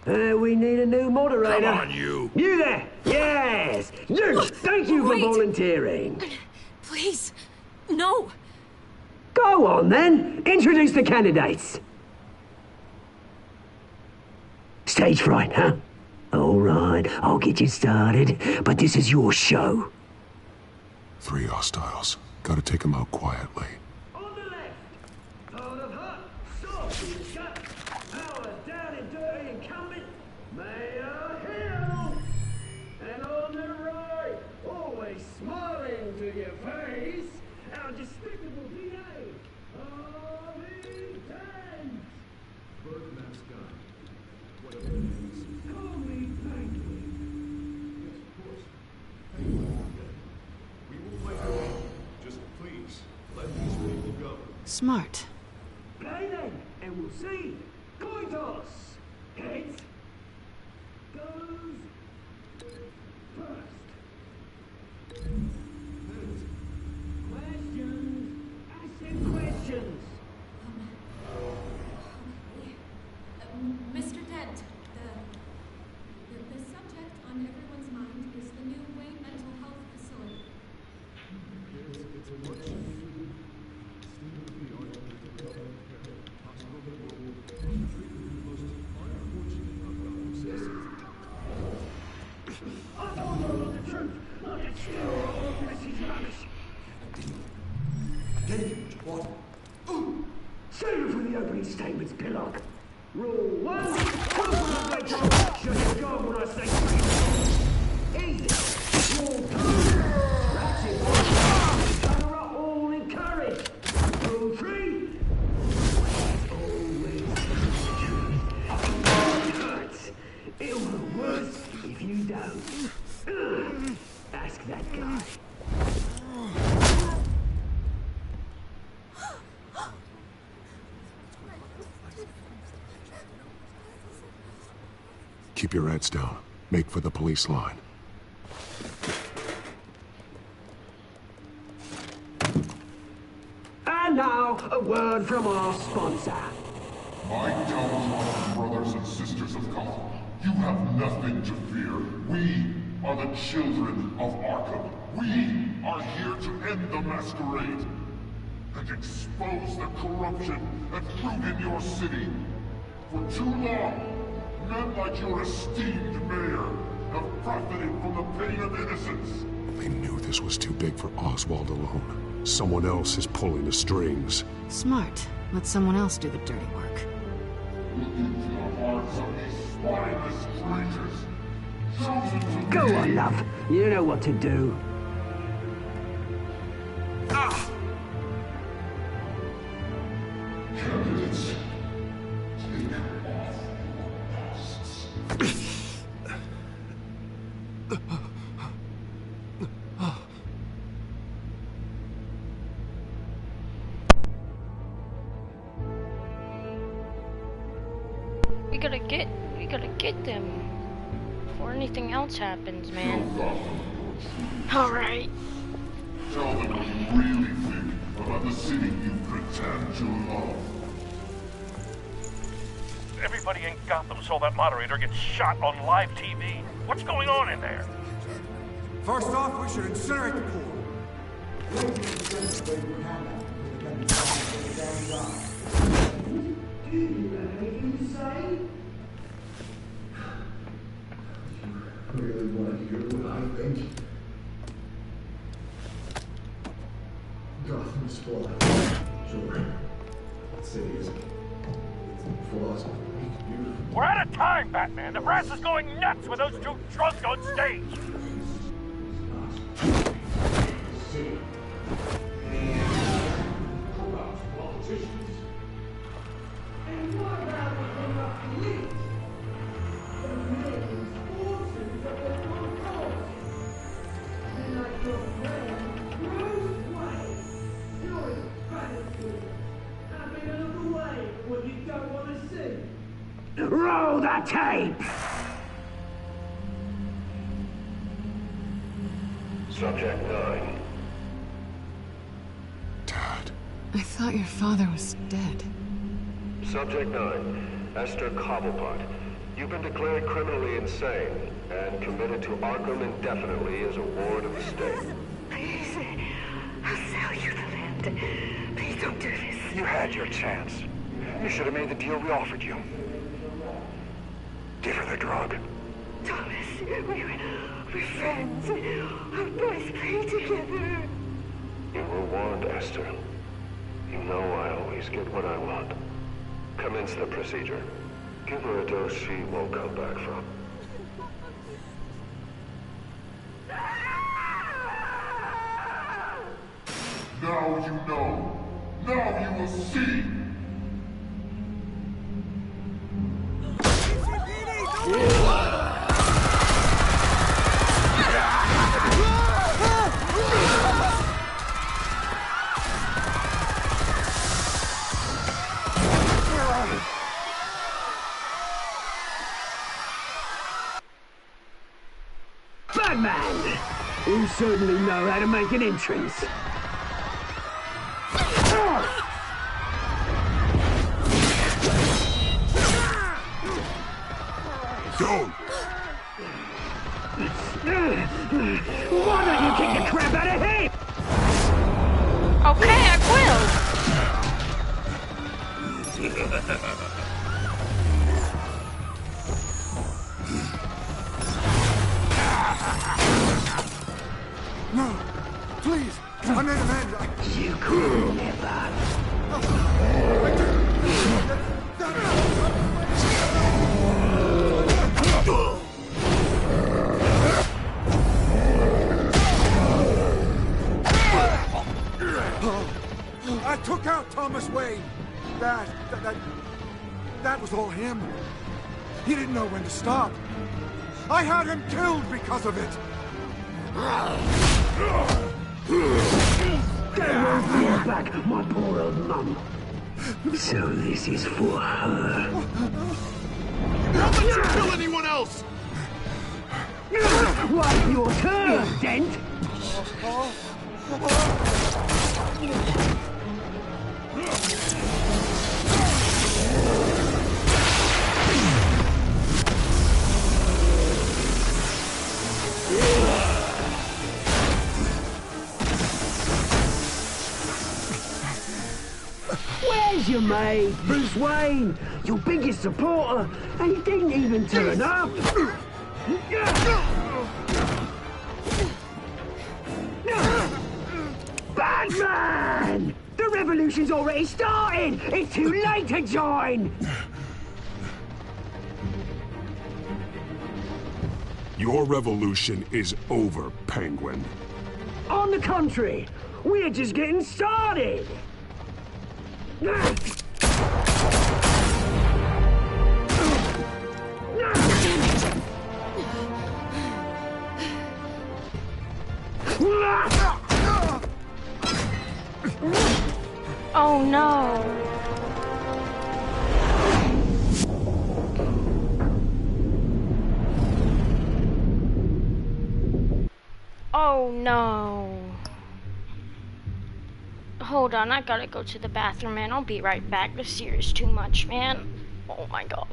We need a new moderator. Come on, you. You there! Yes! You! Thank you for volunteering. Please, no. Go on, then. Introduce the candidates. Stage fright, huh? All right, I'll get you started, but this is your show. 3 hostiles. Gotta take them out quietly. On the left, part of hot, soft in the gut, power down and dirty incumbent, Mayor Hill. And on the right, always smiling to your face, our despicable DA, Harvey Dent. Birdman's gun. Whatever it is. Call me Penguin. Yes, of course. Penguin. We will fight your way. Just please, let these people go. Smart. Play then, and we'll see. Coin toss. Heads goes first. Questions. Ask them questions. Mr. Dent, the subject on everyone's mind is the new Wayne Mental Health Facility. It's a much needed state-of-the-art hospital that will treat the most unfortunate of our citizens. I told you all the truth. Not that still. This is rubbish. David, what? Save it for the opening statements, Pillock. Rule 1. Talk when I say talk. Shut your gob when I say speak. Easy. Rule 2. That's it. Cover up all encouraged. Rule 3. Always it hurts. It'll be worse if you don't. Ask that guy. Keep your heads down. Make for the police line. And now, a word from our sponsor. My downtrodden brothers and sisters of Gotham, you have nothing to fear. We are the children of Arkham. We are here to end the masquerade and expose the corruption that grew in your city. For too long, men like your esteemed mayor have profited from the pain of innocence. They knew this was too big for Oswald alone. Someone else is pulling the strings. Smart. Let someone else do the dirty work. Look into the hearts of these spineless traitors. Chosen to Go be... on, love. You know what to do. Candidates, take off your masks. We gotta get them before anything else happens, man. Alright. Tell them what you really think about the city you pretend to love. Everybody in Gotham saw that moderator get shot on live TV. What's going on in there? First off, we should incinerate the core. Do you have anything to say? Really want to hear what I think? Gotham's fallen. Sure. That city is flaws, beautiful. We're out of time, Batman! The brass is going nuts with those two drunks on stage! And what about the police? The Americans forces of the force. And like your friend, Bruce Wayne, you're as bad as good. Happy to look away when you don't want to see. Roll the tape! Subject 9. I thought your father was dead. Subject 9, Esther Cobblepot. You've been declared criminally insane and committed to Arkham indefinitely as a ward of the state. Please, I'll sell you the land. Please don't do this. You had your chance. You should have made the deal we offered you. Give her the drug. Thomas, we're friends. Our boys play together. You were warned, Esther. You know I always get what I want. Commence the procedure. Give her a dose she won't come back from. Now you know. Now you will see. Batman! You certainly know how to make an entrance. Don't! Why don't you kick the crap out of him? Okay, I will. No! Please! I made amends! You could never. I took out Thomas Wayne! That was all him. He didn't know when to stop. I had him killed because of it! They won't bring back my poor old mum. So this is for her. Don't let you kill anyone else! Wait your turn, Dent! Where's your mate, Bruce Wayne? Your biggest supporter, and he didn't even turn up. Batman! The revolution's already started! It's too late to join! Your revolution is over, Penguin. On the contrary, we're just getting started! Oh no. Oh no. Hold on, I gotta go to the bathroom, man. I'll be right back. This series is too much, man. Oh my god.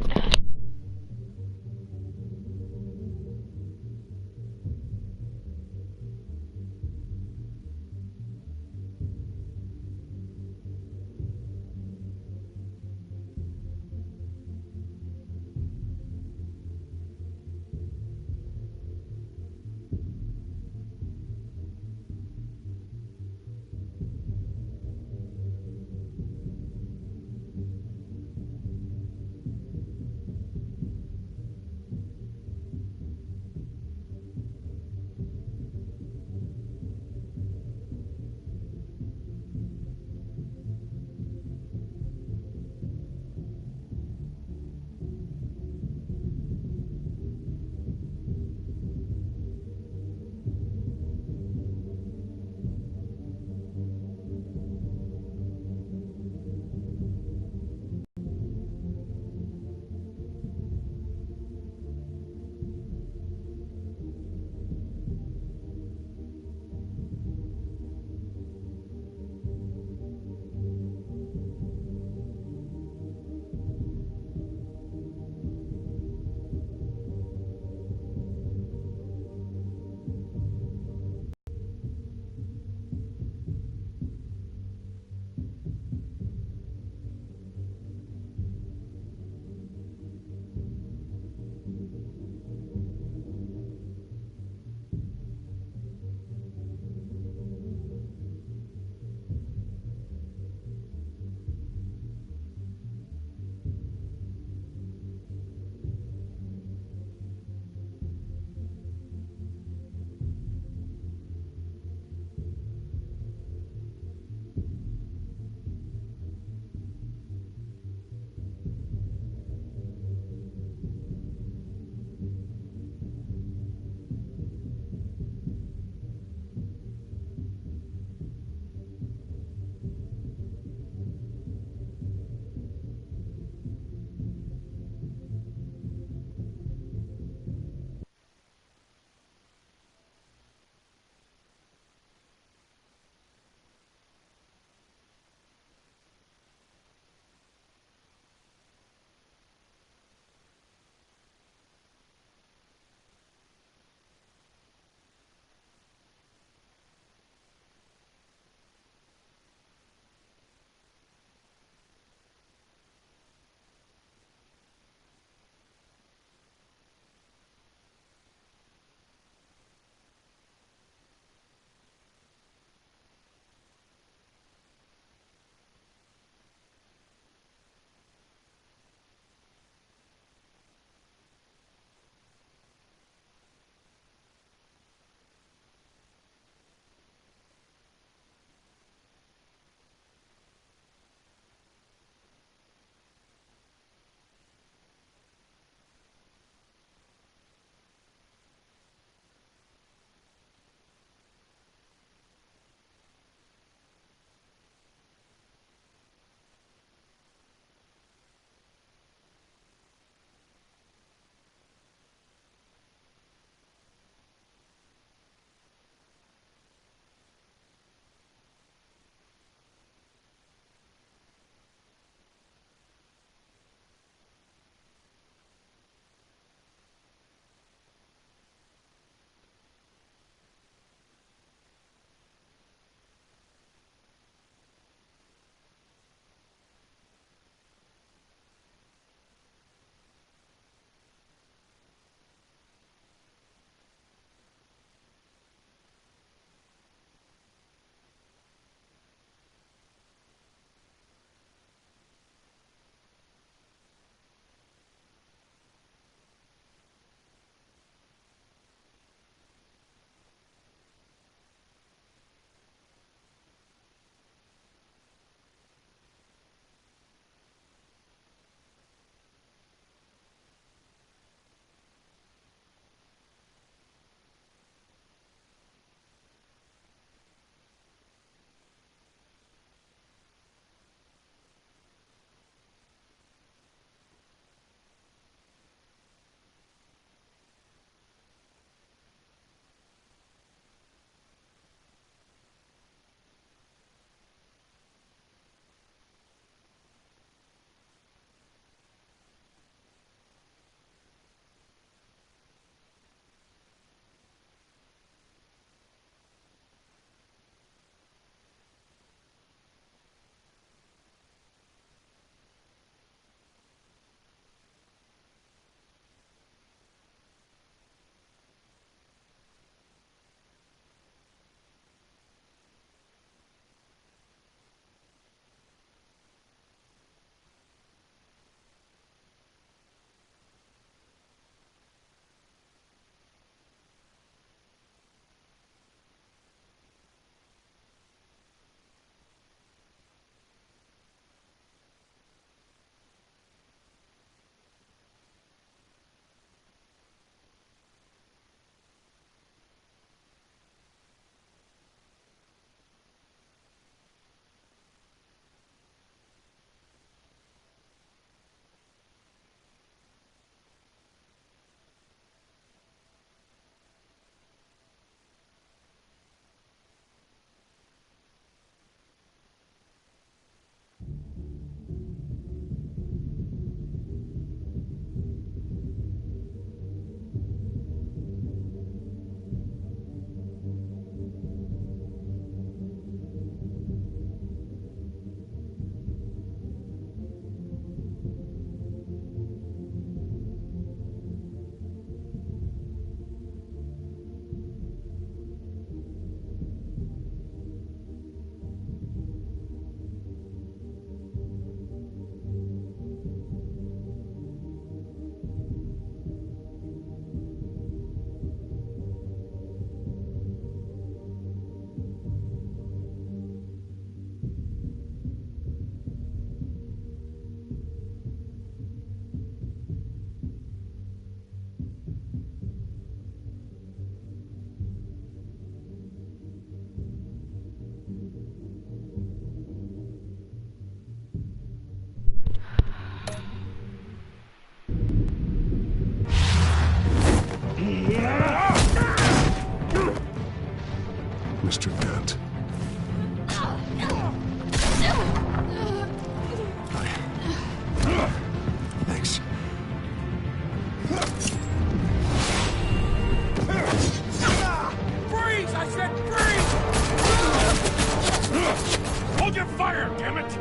your fire, damn it!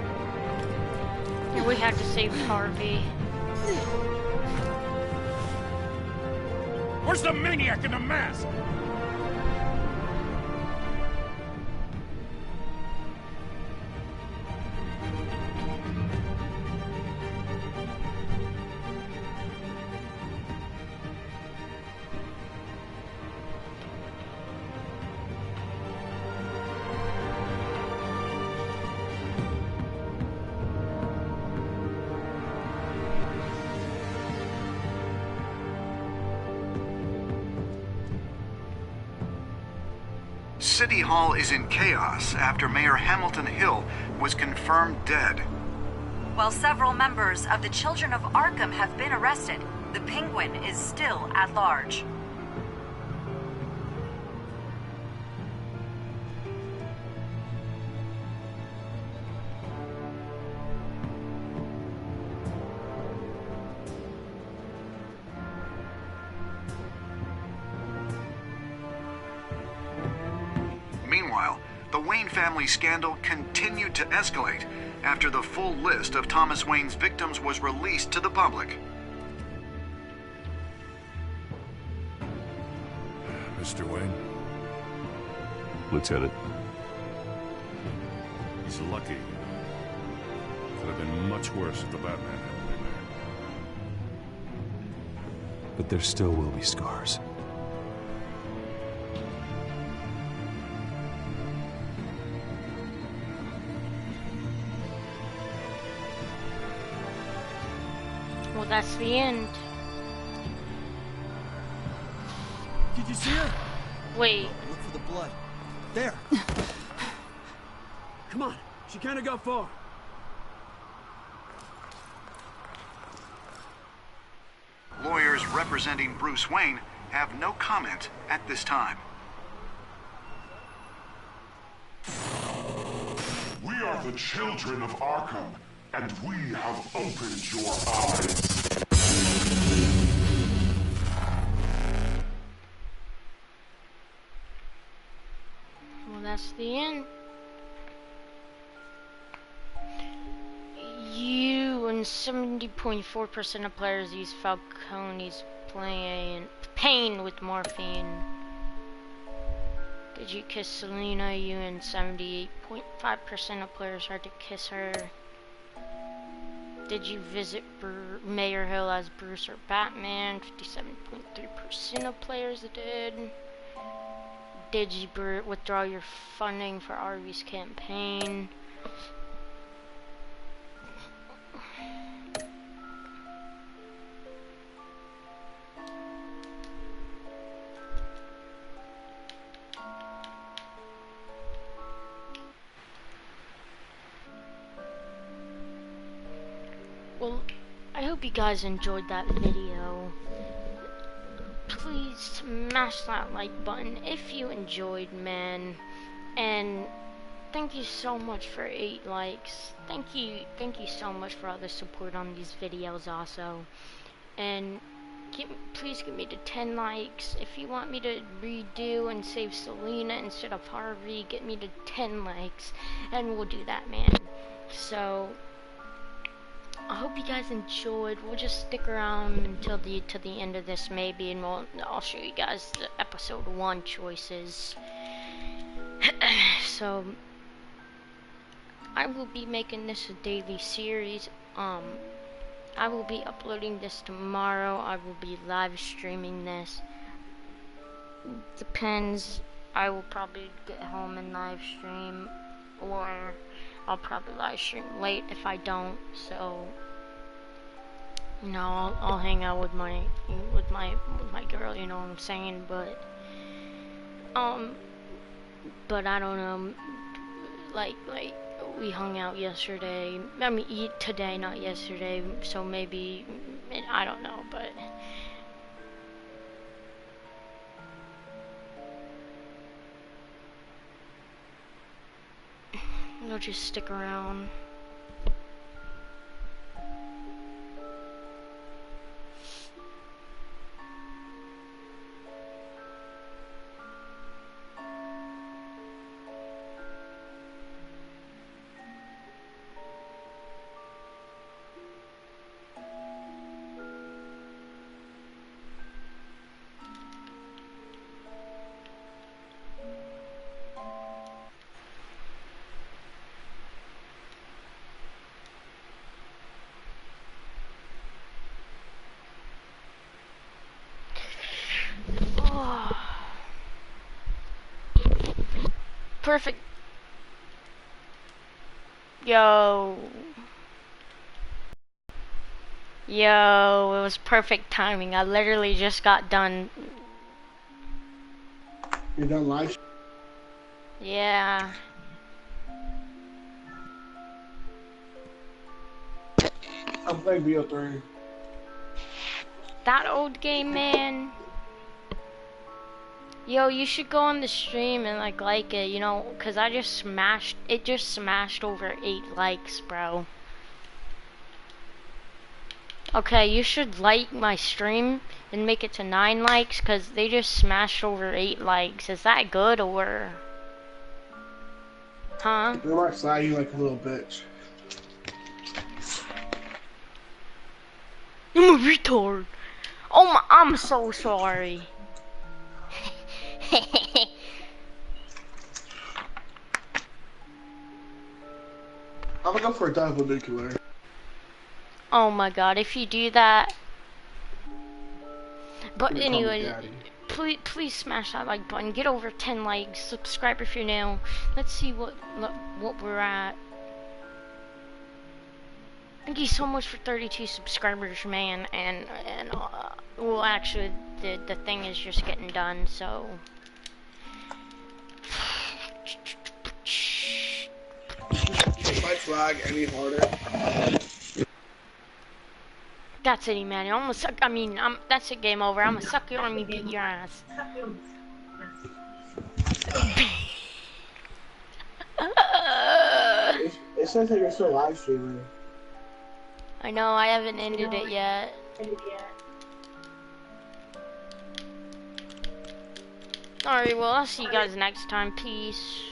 And we had to save Harvey. Where's the maniac in the mask? City Hall is in chaos after Mayor Hamilton Hill was confirmed dead. While several members of the Children of Arkham have been arrested, the Penguin is still at large. Meanwhile, the Wayne family scandal continued to escalate after the full list of Thomas Wayne's victims was released to the public. Mr. Wayne? Lieutenant. He's lucky. Could have been much worse if the Batman hadn't been there. But there still will be scars. Well, that's the end. Did you see her? Wait. Look for the blood. There. Come on. She can't have got far. Lawyers representing Bruce Wayne have no comment at this time. We are the children of Arkham, and we have opened your eyes. Well, that's the end. You and 70.4% of players use Falcone's pain with morphine. Did you kiss Selina? You and 78.5% of players tried to kiss her. Did you visit Mayor Hill as Bruce or Batman? 57.3% of players did. Did you withdraw your funding for Harvey's campaign? Well, I hope you guys enjoyed that video. Please smash that like button if you enjoyed, man. And thank you so much for 8 likes. Thank you so much for all the support on these videos also. And please give me to 10 likes. If you want me to redo and save Selina instead of Harvey, get me to 10 likes and we'll do that, man. So I hope you guys enjoyed. We'll just stick around until the end of this maybe, and I'll show you guys the episode 1 choices. So I will be making this a daily series. I will be uploading this tomorrow. I will be live streaming this. Depends. I will probably get home and live stream, or I'll probably live stream late if I don't. So, you know, I'll hang out with my girl. You know what I'm saying? But I don't know. Like we hung out yesterday. I mean, today, not yesterday. So maybe I don't know, but. You'll just stick around. Perfect. Yo. Yo, it was perfect timing. I literally just got done. You're done live? Yeah. I'm playing BO3. That old game, man. Yo, you should go on the stream and like it, you know, cause it just smashed over 8 likes, bro. Okay, you should like my stream and make it to 9 likes, cause they just smashed over 8 likes. Is that good or? Huh? They might slide you like a little bitch. I'm a retard. Oh my, I'm so sorry. I'm gonna go for a double nuclear. Oh my god, if you do that. But anyway, please smash that like button. Get over 10 likes. Subscribe if you're new. Let's see what we're at. Thank you so much for 32 subscribers, man. And well, actually, the thing is just getting done, so. If I flag any harder. That's it, man. I'm gonna suck. I mean, that's it. Game over. I'm gonna suck you on me, beat your ass. It says that you're still live streaming. I know. I haven't ended it yet. Alright, well, I'll see you guys next time. Peace.